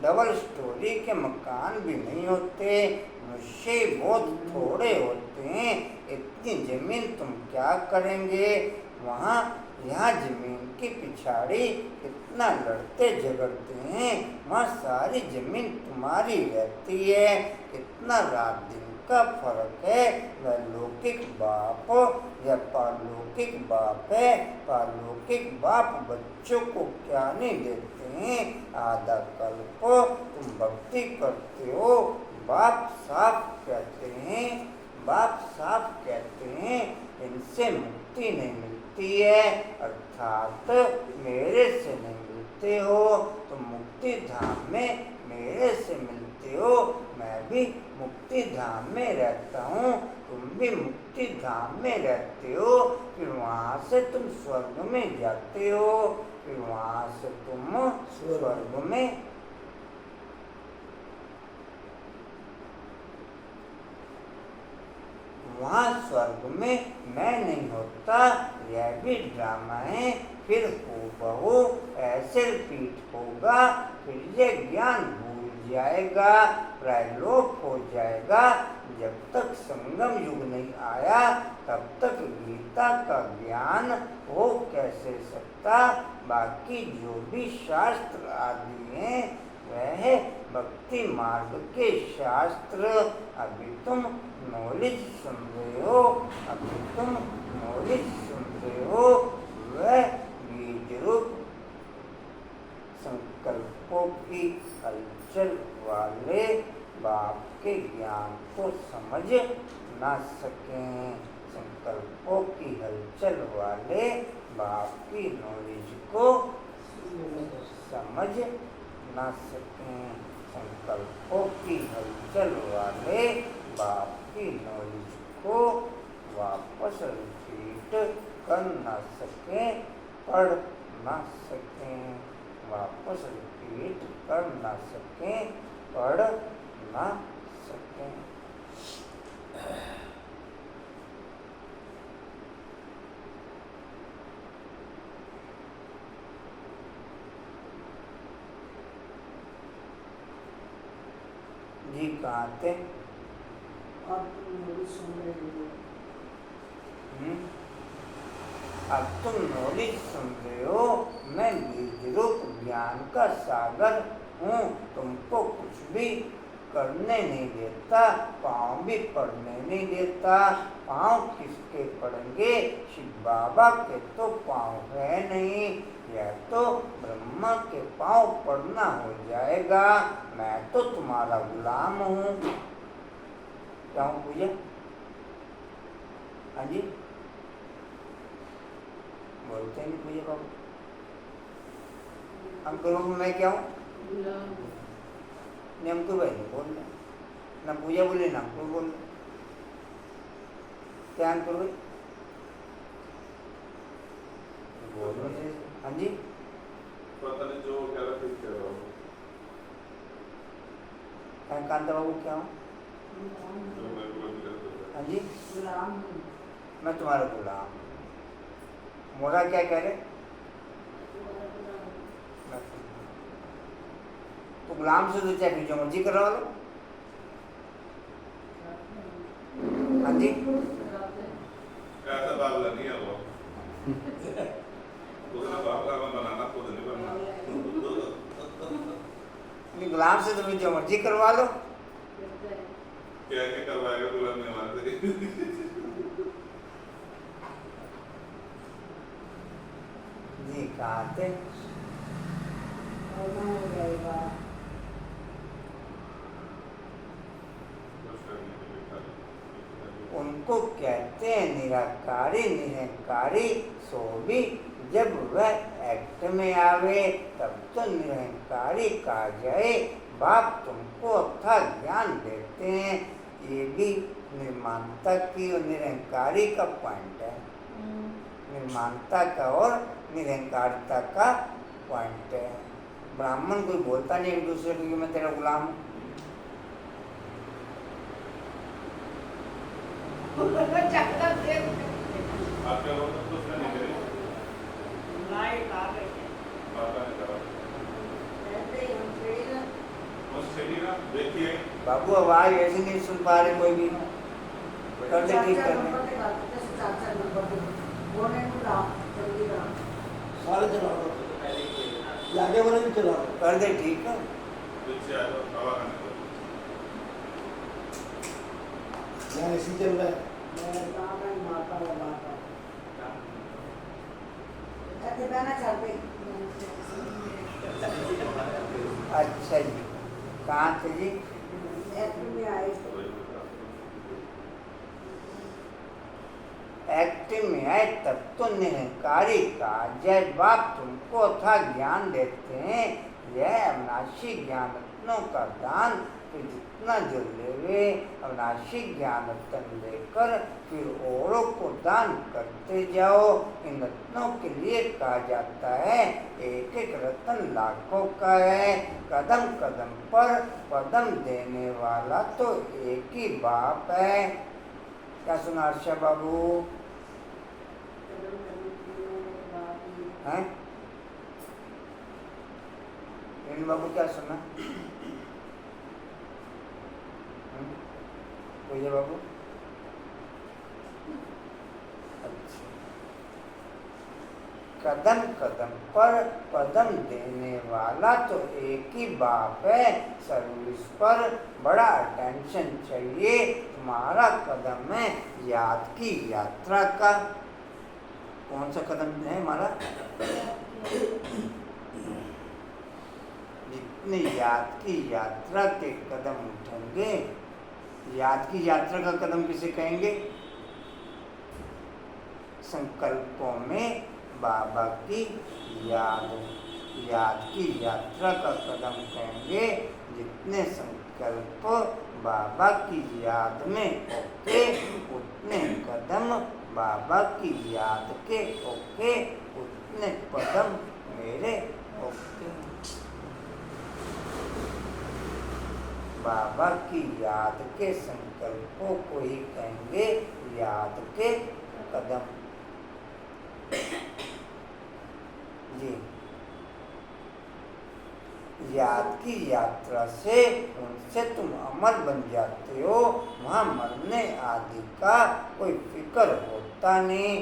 डबल स्टोरी के मकान भी नहीं होते, मनुष्य बहुत थोड़े होते हैं। इतनी जमीन तुम क्या करेंगे वहाँ? यहाँ जमीन की पिछाड़ी इतना लड़ते झगड़ते हैं, वहाँ सारी जमीन तुम्हारी रहती है। इतना रात दिन का फर्क है। वह लौकिक बाप या पारलौकिक बाप है। पारलौकिक बाप बच्चों को क्या नहीं देते हैं? आधा कल्प तुम भक्ति करते हो, बाप साफ कहते हैं, बाप साफ कहते हैं इनसे मुक्ति नहीं मिलती है, अर्थात मेरे से नहीं मिलते हो। तुम मुक्ति धाम में मेरे से मिलते हो, मैं भी मुक्ति धाम में रहता हूँ, तुम भी मुक्ति धाम में रहते हो। फिर वहाँ से तुम स्वर्ग में जाते हो, फिर वहाँ से तुम स्वर्ग में वहाँ स्वर्ग में मैं नहीं होता। यह भी ड्रामा है, फिर हूबहू ऐसे रिपीट होगा, फिर यह ज्ञान भूल जाएगा, प्रायलोप हो जाएगा। जब तक संगम युग नहीं आया तब तक गीता का ज्ञान हो कैसे सकता? बाकी जो भी शास्त्र आदि हैं वह भक्ति मार्ग के शास्त्र। अभी तुम नॉलेज सुन रहे हो, अभी तुम नॉलेज सुन रहे हो। वह बीज रूप संकल्पों की हलचल वाले बाप के ज्ञान को समझ ना सकें, संकल्पों की हलचल वाले बाप की नॉलेज को समझ ना सकें, संकल्पों की हलचल वाले बाप की नॉलेज को वापस रिपीट कर ना सकें, पढ़ ना सकें, वापस रिपीट कर ना सकें, पढ़ ना सकें। जी कहाँ थे? और तुम नॉलेज सुन रहे हो। अब तुम नॉलेज सुन रहे हो, मैं बीज रूप ज्ञान का सागर हूँ। तुमको कुछ भी करने नहीं देता, पाँव भी पढ़ने नहीं देता। पाँव किसके पढ़ेंगे? शिव बाबा के तो पाँव है नहीं, यह तो ब्रह्मा के पाँव पढ़ना हो जाएगा। मैं तो तुम्हारा गुलाम हूँ। क्या हूँ पूजा? हाँ जी बोलते हैं पूजा बाबू। अंकुर बाबू मैं क्या हूँ? नहीं अंकुर भाई नहीं बोल रहे, ना पूजा बोले ना अंकुर बोल रहे। क्या अंकुर भाई बोल रहे? हाँ जी पता नहीं जो कह रहा ठीक कह रहा हूँ। कांता बाबू क्या हूँ? जो मेरे को भी कहते थे। हाँ जी गुलाम हूँ। मैं तुम्हारा गुलाम। मोरा क्या कह रहे? तो गुलाम से तो चाहे जो मर्जी करवा लो। हाँ जी ऐसा बाबला नहीं है वो। उसने बाबला में बनाना खुद नहीं बनना। गुलाम से तुम जो मर्जी करवा लो। क्या क्या करवाएगा गुलाम ने हमारे से? जी कहाँ थे? और हो जाएगा। कुछ करने के लिए खाली। उनको कहते हैं निराकारी निरंकारी, सो भी जब वह एक्ट में आवे तब तो निरंकारी कहा जाए। बाप तुमको अथा ज्ञान देते हैं। ये भी निर्माणता की और निरंकारी का पॉइंट है, निर्माणता का और निरंकारिता का पॉइंट है। ब्राह्मण कोई बोलता नहीं एक दूसरे को कि मैं तेरा गुलाम हूँ। ज़्यादा देर आप क्या बोलते हैं? उसने नहीं करी, लाइट आ गई है। बाबा ने करा। कहते हैं हम ट्रेन बस चलिए ना, देखिए। बाबू आवाज ऐसे नहीं सुन पा रहे कोई भी, कर दे ठीक कर दे। सारे चला लो, आगे वाले भी चला लो। कर दे ठीक है। पीछे आ जाओ, हवा खाने दो। यहाँ ऐसी चल रहा है। अच्छा जी, कहाँ थे जी? एक्ट में आए तब तो निरंकारी का जय बाप तुमको था ज्ञान देते हैं। यह अविनाशी ज्ञान रत्नों का दान, तो जितना जो लेवे अविनाशी ज्ञान रत्न लेकर फिर औरों को दान करते जाओ। इन रत्नों के लिए कहा जाता है एक एक रत्न लाखों का है। कदम कदम पर पदम देने वाला तो एक ही बाप है। क्या सुना अर्षा बाबू? हैं? बाबू क्या सुना? बोलिए बाबू। अच्छा, कदम कदम पर पदम देने वाला तो एक ही बाप है। सर्विस पर बड़ा अटेंशन चाहिए। तुम्हारा कदम है याद की यात्रा का। कौन सा कदम है हमारा? जितने याद की यात्रा के कदम उठेंगे, याद की यात्रा का कदम किसे कहेंगे? संकल्पों में बाबा की याद, याद की यात्रा का कदम कहेंगे। जितने संकल्प बाबा की याद में होके उतने कदम बाबा की याद के होके उतने कदम मेरे होके। बाबा की याद के संकल्पों को ही कहेंगे याद के कदम। जी, याद की यात्रा से उनसे तुम अमर बन जाते हो। वहाँ मरने आदि का कोई फिक्र होता नहीं।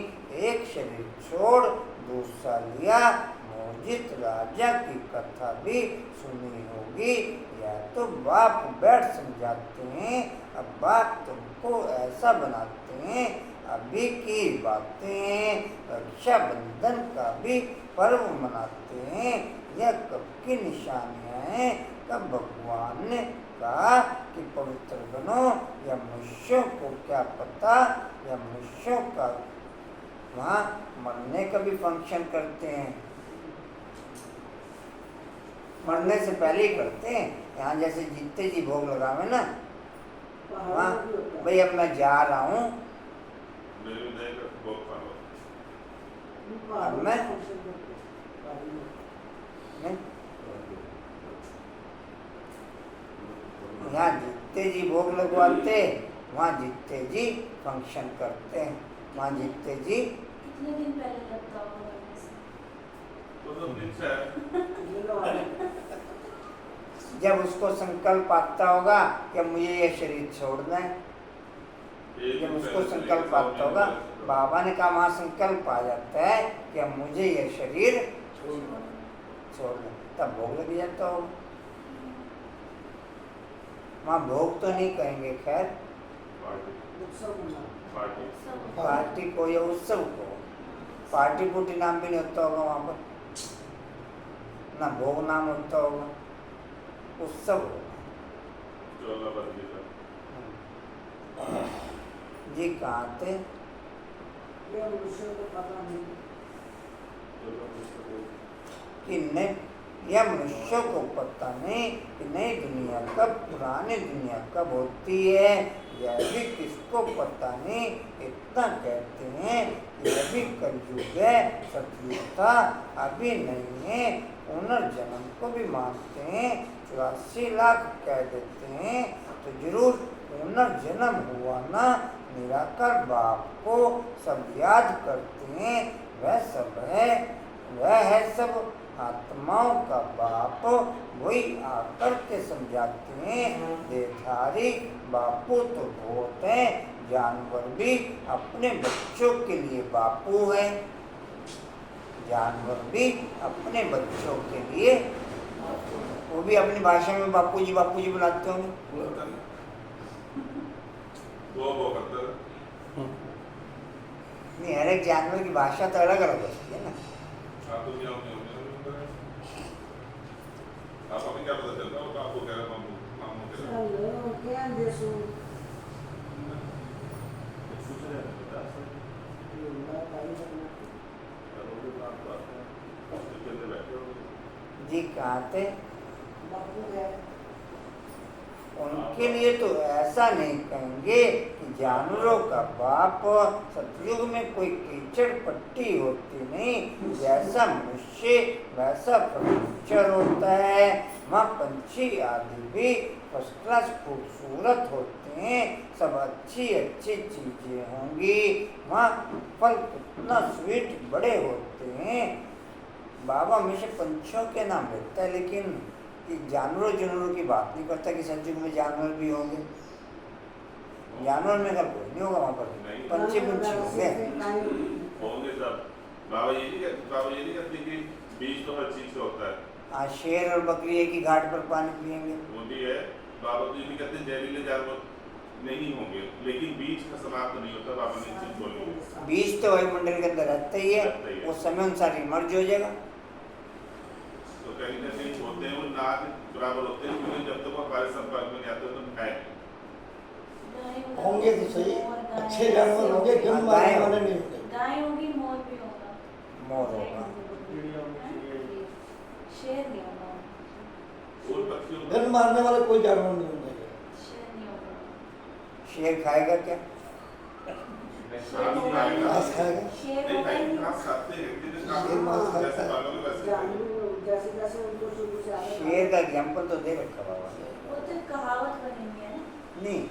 एक शरीर छोड़ दूसरा लिया। मोजित राजा की कथा भी सुनी होगी। या तो बाप बैठ समझाते हैं, अब बाप तुमको ऐसा बनाते हैं। अभी की बातें रक्षाबंधन का भी पर्व मनाते हैं। यह कब की निशानियां हैं? कब भगवान ने कहा कि पवित्र बनो। या मनुष्यों को क्या पता, या मनुष्यों का वहाँ मरने का भी फंक्शन करते हैं। मरने से पहले ही करते हैं। यहाँ जैसे जीते जी भोग लगावे ना, वहाँ भाई अब मैं जा रहा हूँ, अब मैं यहाँ जीते जी भोग लगवाते, वहाँ जीते जी फंक्शन करते हैं। वहाँ जीते जी कितने दिन पहले लगता होगा मरने से? जब उसको संकल्प आता होगा कि मुझे ये शरीर छोड़ना है, जब उसको संकल्प आता होगा, बाबा ने कहा वहाँ संकल्प आ जाता है कि अब मुझे ये शरीर छोड़ना, तब भोग लग जाता होगा। वहाँ भोग तो नहीं कहेंगे, खैर पार्टी को या उत्सव को, पार्टी पुटी नाम भी नहीं होता होगा वहाँ पर, ना भोग नाम होता होगा, उत्सव होगा। जी कहाँ थे? ये मनुष्य को पता नहीं। कि नहीं, यह मनुष्यों को पता नहीं कि नई दुनिया कब पुरानी दुनिया कब होती है, यह भी किसको पता नहीं। इतना कहते हैं कि अभी कलयुग है, सतयुग था, अभी नहीं है। पुनर्जन्म को भी मानते हैं, 84 लाख कह देते हैं, तो जरूर पुनर्जन्म हुआ ना। निराकार बाप को सब याद करते हैं, वह सब है, वह है सब आत्माओं का बाप, वही आकर के समझाते हैं। देहधारी बापू तो बहुत हैं, जानवर भी अपने बच्चों के लिए बापू है, जानवर भी अपने बच्चों के लिए, वो भी अपनी भाषा में बापूजी बुलाते होंगे। वो करता है। नहीं, हर एक जानवर की भाषा तो अलग अलग होती है ना। आप तो क्या होंगे आप अभी क्या पता चलता है आपको कह रहा मामू के चलो क्या देसो कुछ नहीं पता सर। ये भाई बना करोगे तो आप चलते बैठे हो। जी कहाँ थे? बापू है। उनके लिए तो ऐसा नहीं कहेंगे कि जानवरों का बाप, सतयुग में कोई कीचड़ पट्टी होती नहीं, जैसा मनुष्य वैसा फर्नीचर होता है। वहाँ पंछी आदि भी फर्स्ट क्लास खूबसूरत होते हैं, सब अच्छी अच्छी चीजें होंगी। वहाँ फल कितना स्वीट बड़े होते हैं। बाबा हमेशा पंछियों के नाम लेता है, लेकिन कि जानवरों की बात नहीं करता कि सतयुग में जानवर भी होंगे। जानवर में अगर कोई नहीं होगा वहाँ पर, पंछी होंगे। होंगे सब। बाबा ये नहीं कहते कि बीज तो हर चीज का होता है। हाँ, शेर और बकरी एक ही घाट पर पानी पियेंगे। वो भी है। बाबा तो ये भी कहते हैं जहरीले जानवर नहीं होंगे, लेकिन बीज का समाप्त नहीं होता। बाबा ने चीज बोली बीज तो वायुमंडल के अंदर रहता ही है, वो समय अनुसार इमर्ज हो जाएगा। तो कहीं ना कहीं होते हैं, वो ना बराबर होते हैं, क्योंकि जब तक वो हमारे संपर्क में नहीं आते तो है होंगे तो सही, अच्छे जानवर होंगे, क्यों मारने वाले नहीं होंगे। गाय होगी, मोर भी होगा, मोर होगा, शेर नहीं होगा, फूल पक्षी गन मारने वाले कोई जानवर नहीं होंगे। शेर नहीं होगा। शेर खाएगा क्या? घास खाएगा। शेर नहीं होगा ही भाई, नहीं। घास खाते हैं, शेर मांस खाता जैसे है। मालूम है वैसे जैसे जैसे उनको शुरू से आगे शेर का एग्जाम्पल तो दे रखा बाबा ने। वो तो कहावत बनेंगे है। नहीं,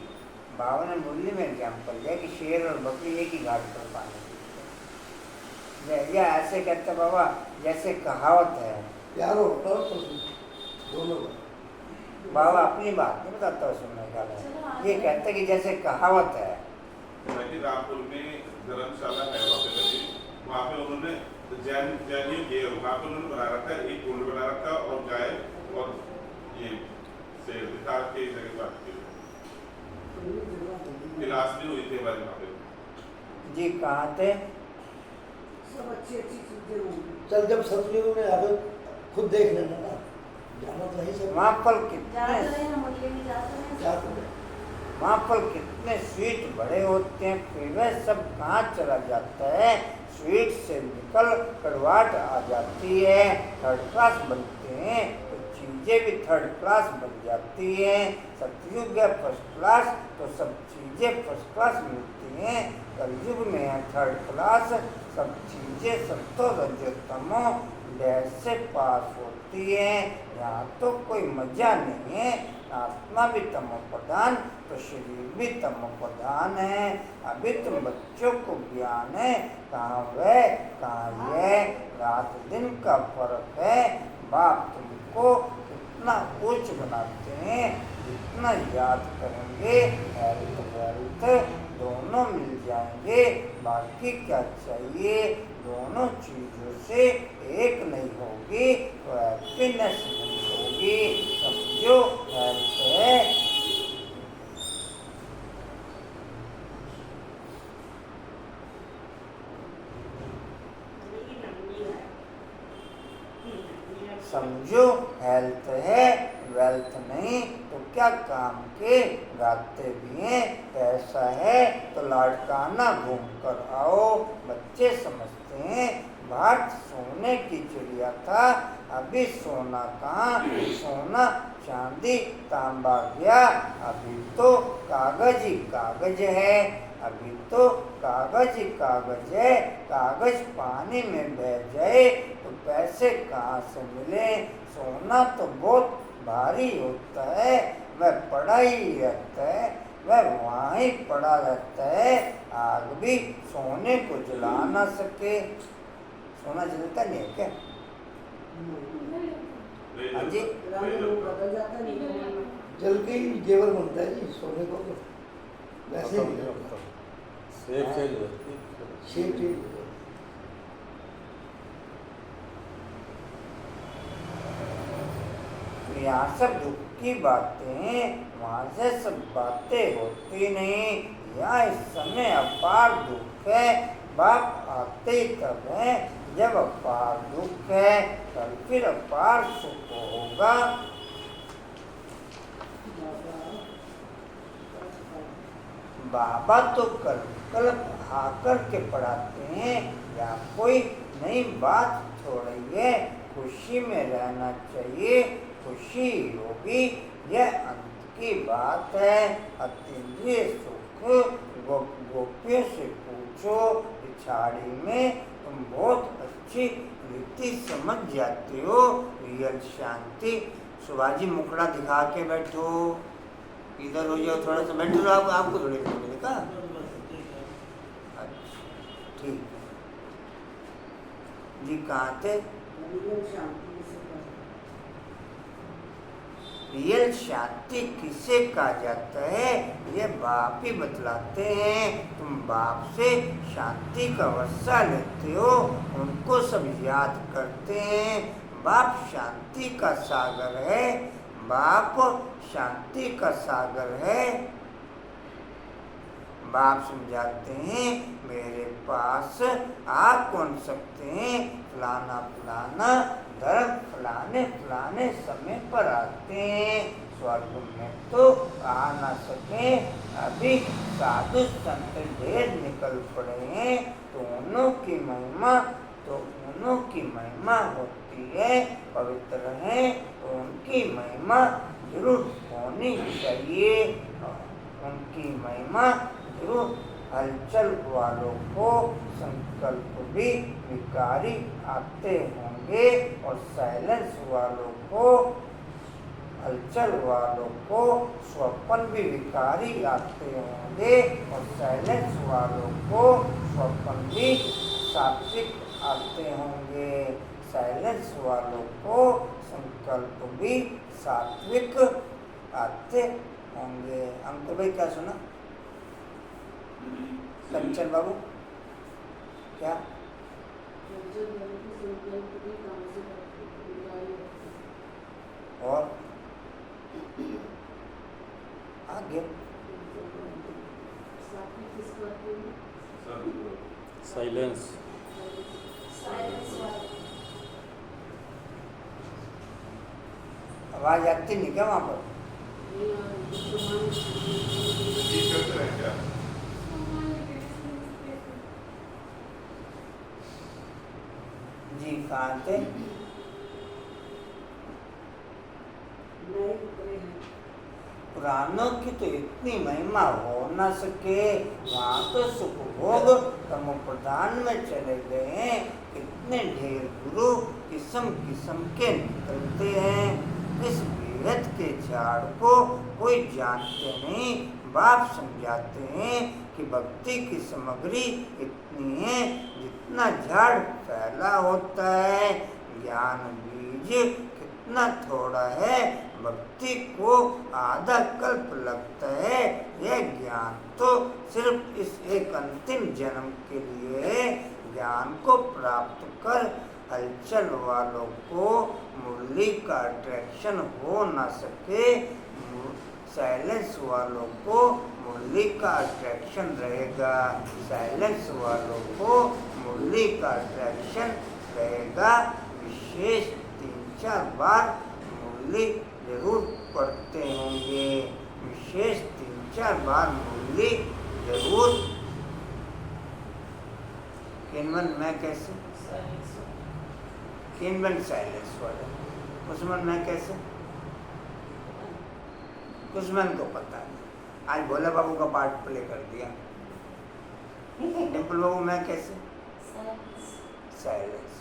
बाबा ने मुरली में एग्जाम्पल दिया कि शेर और बकरी एक ही घाट पर पानी पीते हैं। या ऐसे कहते बाबा जैसे कहावत है। यार होता है दोनों का। बाबा अपनी बात नहीं बताता सुनने का है, ये कहते कि जैसे कहावत है। कि रामपुर में धर्मशाला है वहाँ पे उन्होंने जैन ये वहाँ पे उन्होंने बना रखा है, एक कुंड बना रखा और गाय और ये शेर दिखा के जगह बात की क्लास भी हुई थी हमारे वहाँ पे। जी कहाँ थे? सब अच्छी अच्छी चीजें होंगी। चल जब सतयुग में आगे खुद देख लेना ना, जाना तो नहीं सब। वहाँ पर जा कितने तो रहे हैं, मुरली भी जा तो रहे क्या हैं। करें? वहाँ पर कितने स्वीट बड़े होते हैं, फिर वह सब कहाँ चला जाता है। स्वीट से निकल कड़वाहट आ जाती है, थर्ड क्लास बनते हैं, तो चीज़ें भी थर्ड क्लास बन जाती हैं। सतयुग है फर्स्ट क्लास, तो सब चीज़ें फर्स्ट क्लास मिलती हैं। कलयुग में है थर्ड क्लास, सब चीज़ें सत्तो रजतमो डैश से पास होती हैं। यहाँ तो कोई मजा नहीं है। आत्मा भी तमो प्रधान, तो शरीर भी तमो प्रधान है। अभी तुम बच्चों को ज्ञान है, कहाँ वह कहाँ यह, रात दिन का फर्क है। बाप तुमको कितना उच्च बनाते हैं, जितना याद करेंगे हेल्थ वेल्थ दोनों मिल जाएंगे। बाकी क्या चाहिए? दोनों चीज़ों से एक नहीं होगी तो हैप्पीनेस नहीं होगी। समझो हेल्थ है। समझो हेल्थ है, वेल्थ नहीं। तो क्या काम के गाते भी हैं। ऐसा है तो लाड़काना घूम कर आओ। बच्चे समझते हैं भाट सोने की चिड़िया था, अभी सोना कहाँ, सोना चांदी तांबा गया, अभी तो कागज ही कागज है, अभी तो कागज ही कागज है। कागज पानी में बह जाए तो पैसे कहाँ से मिले। सोना तो बहुत भारी होता है, वह पड़ा ही रहता है, वह वहाँ ही पड़ा रहता है। आग भी सोने को जला ना सके। सोना जलता नहीं है क्या? हाँ जी, रंग बदल जाता नहीं है। जल के ही जेवर बनता है जी, सोने को तो वैसे पता ही नहीं होता। सेब चेंज होती है। शेप चेंज यहाँ सब दुख की बातें हैं, वहाँ से सब बातें होती नहीं। यहाँ इस समय अपार दुख है, बाप आते ही तब है जब अपार दुख है, कल फिर अपार सुख होगा। बाबा तो कल्प आकर के पढ़ाते हैं, या कोई नई बात छोड़िए। खुशी में रहना चाहिए, खुशी होगी, यह अंत की बात है। अतीन्द्रिय सुख गोपियों से पूछो, पिछाड़ी में तुम बहुत अच्छी रीति समझ जाते हो। रियल शांति। शिवाजी मुखड़ा दिखा के बैठो, इधर हो जाओ, थोड़ा सा बैठ लो। आपको थोड़ी देर मिलेगा। अच्छा ठीक है जी। कहाँ थे? रियल शांति किसे कहा जाता है, ये बाप ही बतलाते हैं। तुम बाप से शांति का वर्षा लेते हो, उनको सब याद करते हैं। बाप शांति का सागर है, बाप शांति का सागर है। बाप समझाते हैं मेरे पास आ कौन सकते हैं, फलाना फलाना धर्म फलाने फलाने समय पर आते हैं। स्वर्ग में तो आ ना सके, अभी साधु संत ढेर निकल पड़े हैं। तो उन्हों की महिमा होती है, पवित्र है, तो उनकी महिमा जरूर होनी चाहिए। उनकी महिमा जरूर। हलचल वालों को संकल्प भी विकारी आते होंगे, और साइलेंस वालों को, हलचल वालों को स्वप्न भी विकारी आते होंगे, और साइलेंस वालों को स्वप्न भी सात्विक आते होंगे। साइलेंस वालों को संकल्प भी सात्विक आते होंगे। अंकुर भाई क्या सुना? कंचन बाबू क्या? और आगे साइलेंस। आवाज आती नहीं क्या वहाँ पर? ठीक करते हैं क्या? जी कहाँ थे? पुराणों की तो इतनी महिमा हो न सके, वहाँ तो सुख भोग तमो प्रधान में चले गए हैं। कितने ढेर गुरु किस्म किस्म के निकलते हैं, इस बेहद के झाड़ को कोई जानते नहीं। बाप समझाते हैं कि भक्ति की सामग्री इतनी है जितना झाड़ फैला होता है, ज्ञान बीज कितना थोड़ा है, भक्ति को आधा कल्प लगता है। यह ज्ञान तो सिर्फ इस एक अंतिम जन्म के लिए है। ज्ञान को प्राप्त कर हलचल वालों को मुरली का अट्रैक्शन हो ना सके, साइलेंस वालों को मुरली का अट्रैक्शन रहेगा। साइलेंस वालों को मुरली का अट्रैक्शन रहेगा। विशेष 3-4 बार मुरली जरूर पढ़ते होंगे। विशेष 3-4 बार मुरली जरूर। किनवन मैं कैसे? किनवन साइलेंस वाला। कुसमन मैं कैसे? कुसमन को पता है, आज भोला बाबू का पार्ट प्ले कर दिया। डिम्पल बाबू मैं कैसे? साइलेंस।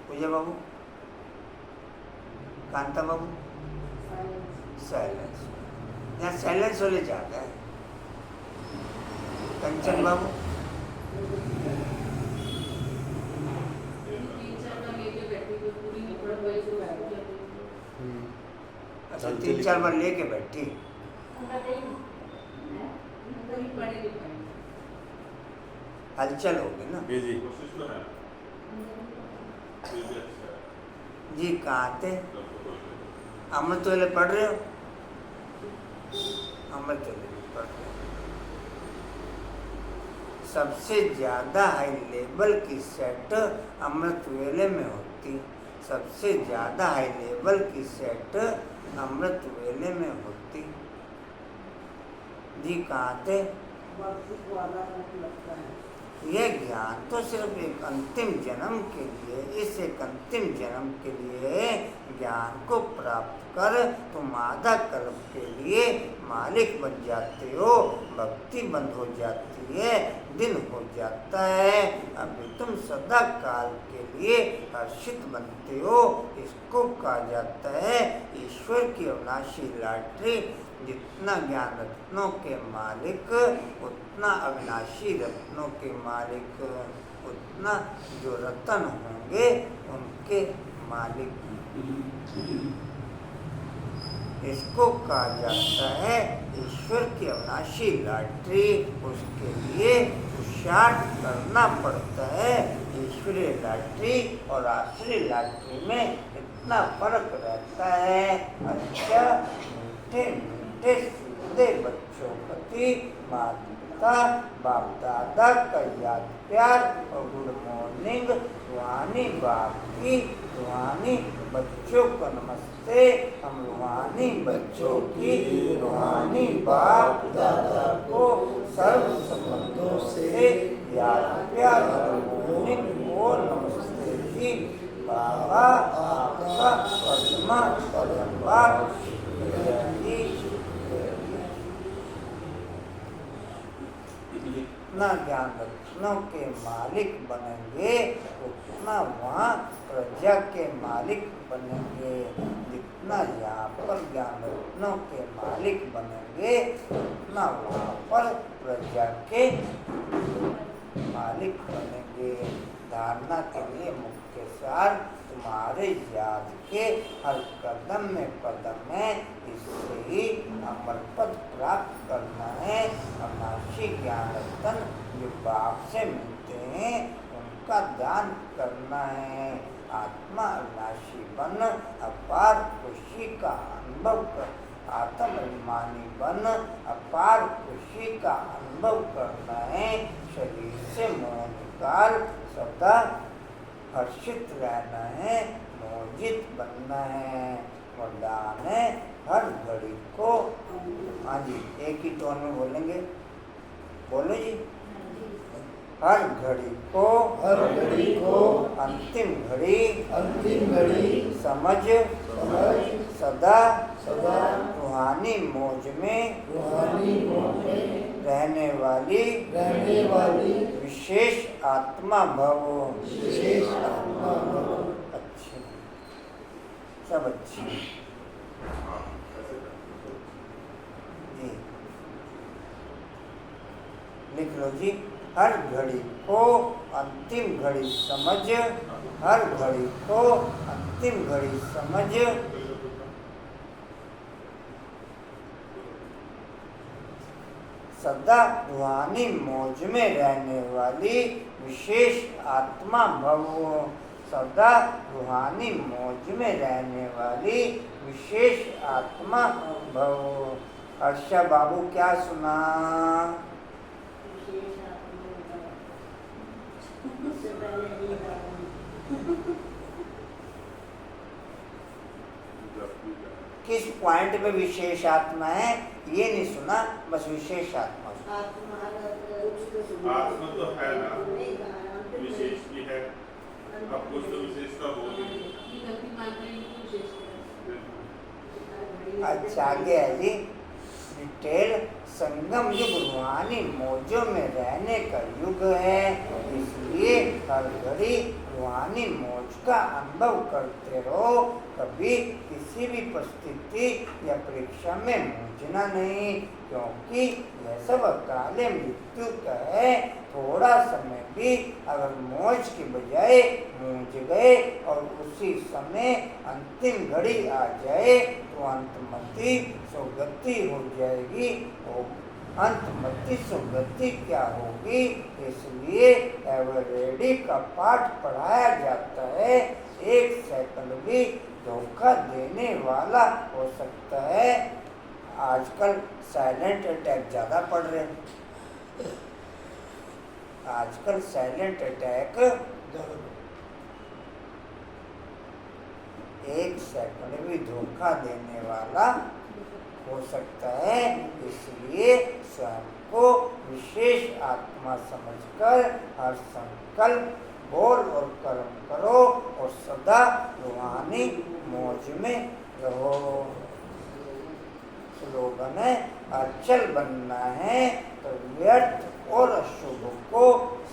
पूजा बाबू? कांता बाबू? साइलेंस। यहाँ साइलेंस होने चाहता है। कंचन बाबू? अच्छा 3-4 बार लेके बैठी। हलचल होगी ना जी जी। कोशिश तो है, ये भी अच्छा है। जी। कहाँ थे? सबको बोल रहे हैं। अमृत वेले पढ़ रहे हो? अमृत वेले पढ़ रहे हो। सबसे ज़्यादा हाई लेवल की सेट अमृत वेले में होती। सबसे ज़्यादा हाई लेवल की सेट अमृत वेले में होती। जी कहाँ थे? भक्ति को अलग लगता है। यह ज्ञान तो सिर्फ एक अंतिम जन्म के लिए, इस एक अंतिम जन्म के लिए ज्ञान को प्राप्त कर तुम आधा कल्प के लिए मालिक बन जाते हो। भक्ति बंद हो जाती है, दिन हो जाता है। अभी तुम सदा काल के लिए हर्षित बनते हो। इसको कहा जाता है ईश्वर की अविनाशी लॉटरी। जितना ज्ञान रत्नों के मालिक उतना अविनाशी रत्नों के मालिक, उतना जो रतन होंगे उनके मालिक। इसको कहा जाता है ईश्वर की अविनाशी लॉटरी। उसके लिए पुरुषार्थ करना पड़ता है। ईश्वरीय लॉटरी और आश्रय लॉटरी में इतना फर्क रहता है। अच्छा मीठे मीठे सीधे बच्चों प्रति माता पिता बाप दादा का याद प्यार और गुड मॉर्निंग। रूहानी बाप की, रूहानी बच्चों को नमस्ते। हम रूहानी बच्चों की, रूहानी बाप दादा को सर्व संबंधों से याद प्यार और मॉर्निंग को नमस्ते जी। बाबा आपका पद्मा पद्मा जी। जितना ज्ञान रत्नों के मालिक बनेंगे उतना वहाँ प्रजा के मालिक बनेंगे। जितना यहाँ पर ज्ञान रत्नों के मालिक बनेंगे उतना वहाँ पर प्रजा के मालिक बनेंगे। धारणा के लिए मुख्य सार तुम्हारे याद के हर कदम में इससे ही अमर पद प्राप्त करना है। अविनाशी ज्ञान रतन जो बाप से मिलते हैं उनका दान करना है। आत्मा अविनाशी बन अपार खुशी का अनुभव कर, आत्म अभिमानी बन अपार खुशी का अनुभव करना है। शरीर से मोह निकाल सदा हर्षित रहना है, मोहित बनना है। वरदान है हर घड़ी को। हाँ जी एक ही टोन में बोलेंगे, बोलो जी। हर घड़ी को, हर घड़ी को अंतिम घड़ी, अंतिम घड़ी समझ समझ सदा सदा रूहानी मौज में रूहानी में रहने वाली विशेष आत्मा भव। विशेष आत्मा भव। अच्छी सब अच्छी हाँ, ऐसे करते जी। लिख लो जी। हर घड़ी को अंतिम घड़ी समझ, हर घड़ी को अंतिम घड़ी समझ सदा रूहानी मौज में रहने वाली विशेष आत्मा भव। सदा रूहानी मौज में रहने वाली विशेष आत्मा भव। हर्षा बाबू क्या सुना? किस पॉइंट पे विशेष आत्मा है ये नहीं सुना, बस विशेष आत्मा। आत्मा तो है ना, विशेष भी है, अब कुछ तो विशेषता होगी। अच्छा आगे है जी डिटेल। संगम युग रूहानी मौजों में रहने का युग है, इसलिए हर घड़ी रूहानी मौज का अनुभव करते रहो। कभी किसी भी परिस्थिति या परीक्षा में मूझना नहीं, क्योंकि यह सब अकाले मृत्यु का है। थोड़ा समय भी अगर मौज की बजाय मूझ गए और उसी समय अंतिम घड़ी आ जाए तो अंतमति सुगति हो जाएगी। और अंतमति सुगति क्या होगी? इसलिए एवरेडी का पाठ पढ़ाया जाता है। एक सेकंड भी धोखा देने वाला हो सकता है। आजकल साइलेंट अटैक ज़्यादा पड़ रहे हैं, आजकल साइलेंट अटैक एक सेकंड भी धोखा देने वाला हो सकता है। इसलिए स्वयं को विशेष आत्मा समझकर हर संकल्प बोल और कर्म करो और सदा रूहानी मौज में रहो। स्लोगन है अचल बनना है तो व्यर्थ और अशुभ को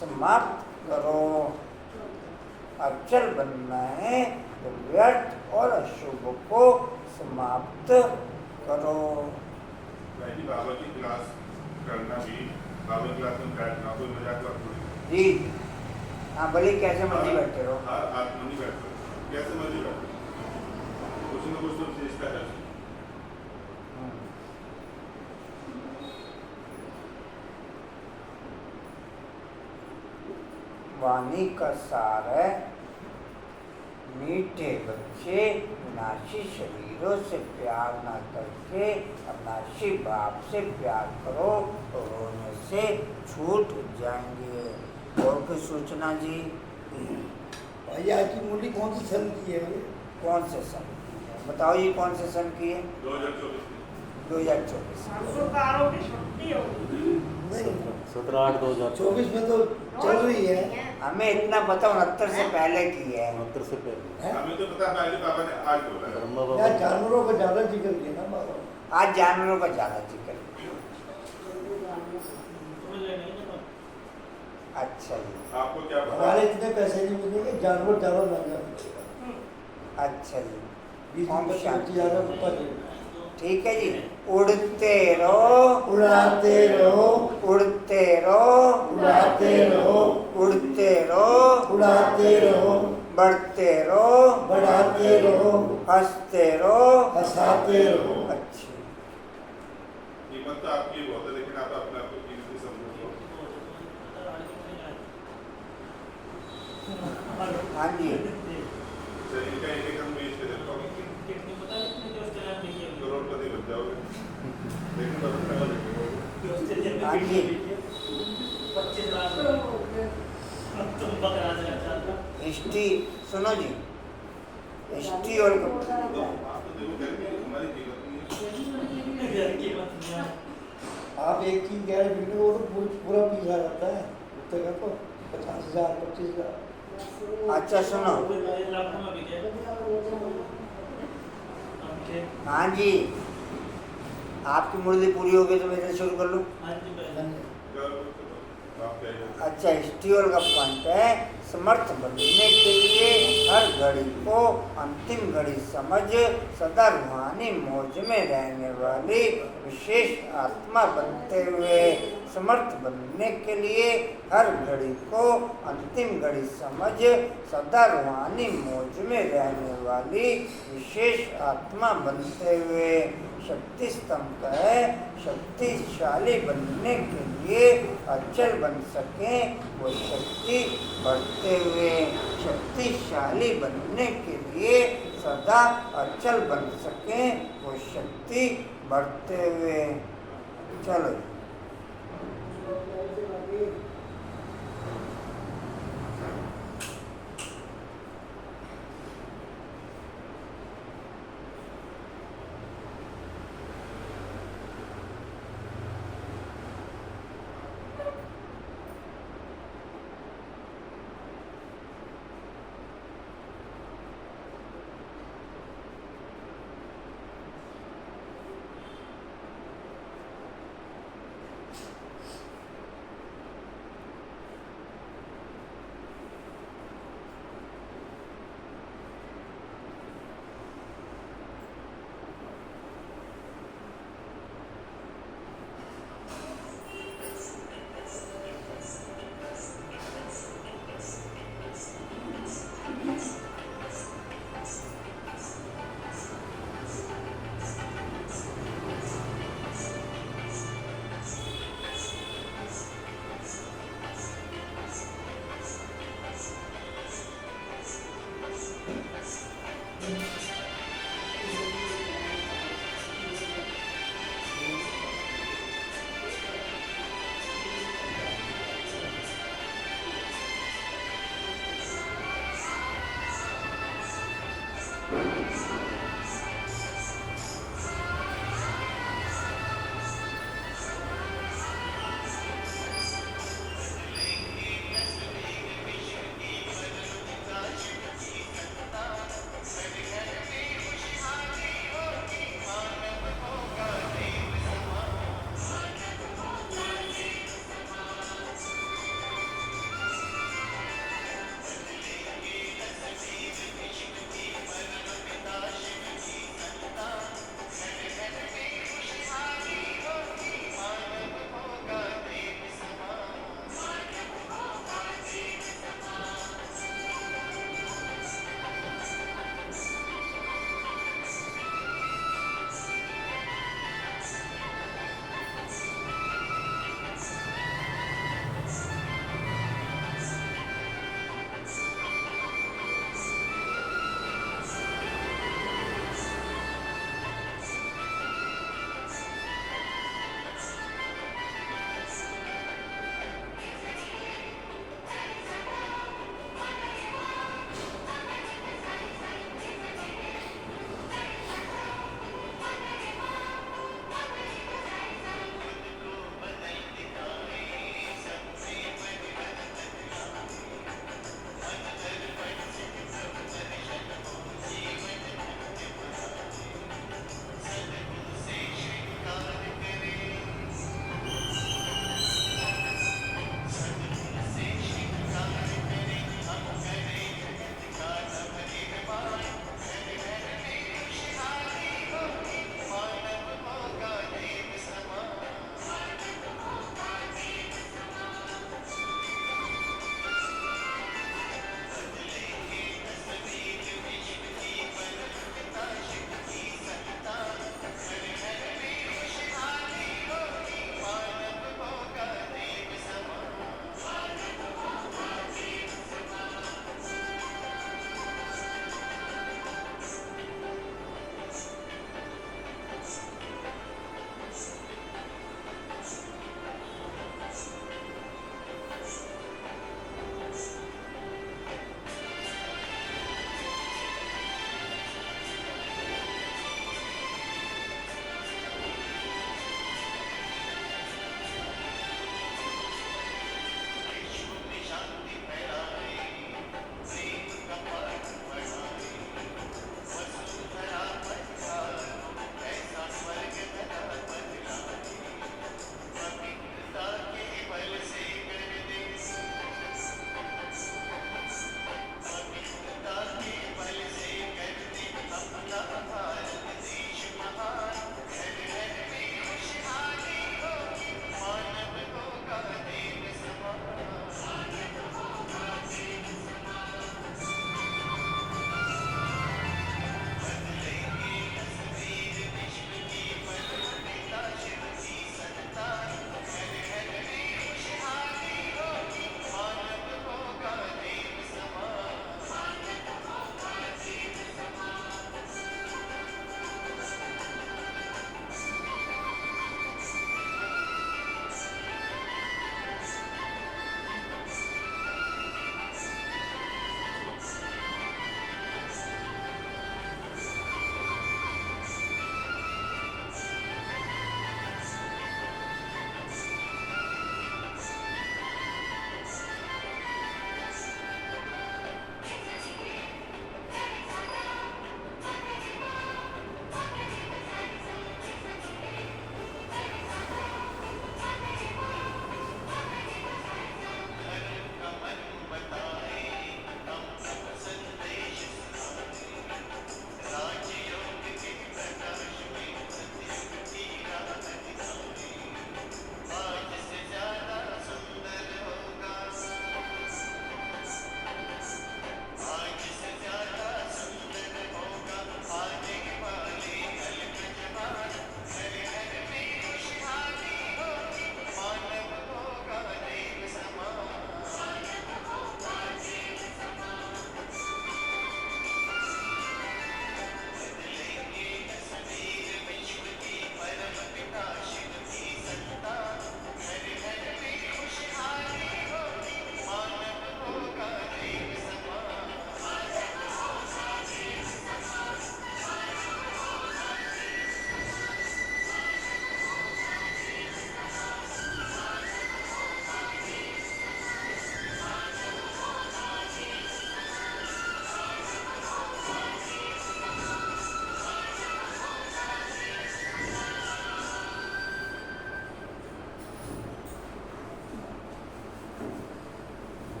समाप्त करो। अचल बनना है तो व्यर्थ और अशुभ को समाप्त करो। बाबा की क्लास करना भी, बाबा की क्लास में बैठना कोई मजाक बात थोड़ी। जी हाँ बोलिए, कैसे मर्जी बैठे रहो। हर आत्मा नहीं बैठ सकता, कैसे मर्जी बैठे, कुछ न कुछ तो विशेषता है। वाणी का सार है मीठे बच्चे विनाशी शरीरों से प्यार ना करके अविनाशी बाप से प्यार करो तो रोने से छूट जाएंगे। और कोई सूचना जी? भाई आज की मूली कौन सी सन की है? कौन से सन बताओ, ये कौन से सन की है? 2024। संस्कारों की छुट्टी होगी। 17/8/2024 में तो चल रही है। हमें इतना पता 69 से पहले की है। 69 से पहले हमें तो पता पहले बाबा ने आज बोला है। ब्रह्मा यार बाबा जानवरों का ज्यादा जिक्र किया ना बाबा। आज जानवरों का ज्यादा जिक्र। अच्छा जी, आपको क्या पता? हमारे इतने पैसे नहीं मिलेंगे, जानवर ज्यादा महंगा मिलेगा। अच्छा जी, 20-25,000 ऊपर। ठीक है जी। उड़ते रहो उड़ाते रहो, उड़ते रहो उड़ाते रहो, उड़ते रहो उड़ाते रहो, बढ़ते रहो बढ़ाते रहो, हंसते रहो हंसाते रहो। अच्छी। कीमत तो आपकी बहुत है, लेकिन आप अपने आप को कीमती समझो। हाँ जी, शरीर का एक हम बेच के देखो, करोड़पति बन जाओगे, लेकिन हाँ जी। हिस्ट्री सुनो जी, हिस्ट्री और आप एक चीज कह रहे वीडियो वो तो पूरा पीछा रहता है उत्तर का तो 50,000 25,000। अच्छा सुनो, हाँ जी, आपकी मुरली पूरी हो गई तो मेरे से शुरू कर लूँ। अच्छा, हिस्ट्रियोल का पॉइंट है समर्थ बनने के लिए हर घड़ी को अंतिम घड़ी समझ सदा रूहानी मौज में रहने वाली विशेष आत्मा बनते हुए। समर्थ बनने के लिए हर घड़ी को अंतिम घड़ी समझ सदा रूहानी मौज में रहने वाली विशेष आत्मा बनते हुए। शक्ति स्तंभ का है शक्तिशाली बनने के लिए अचल बन सकें वो शक्ति बढ़ते हुए। शक्तिशाली बनने के लिए सदा अचल बन सकें वो शक्ति बढ़ते हुए। चलो।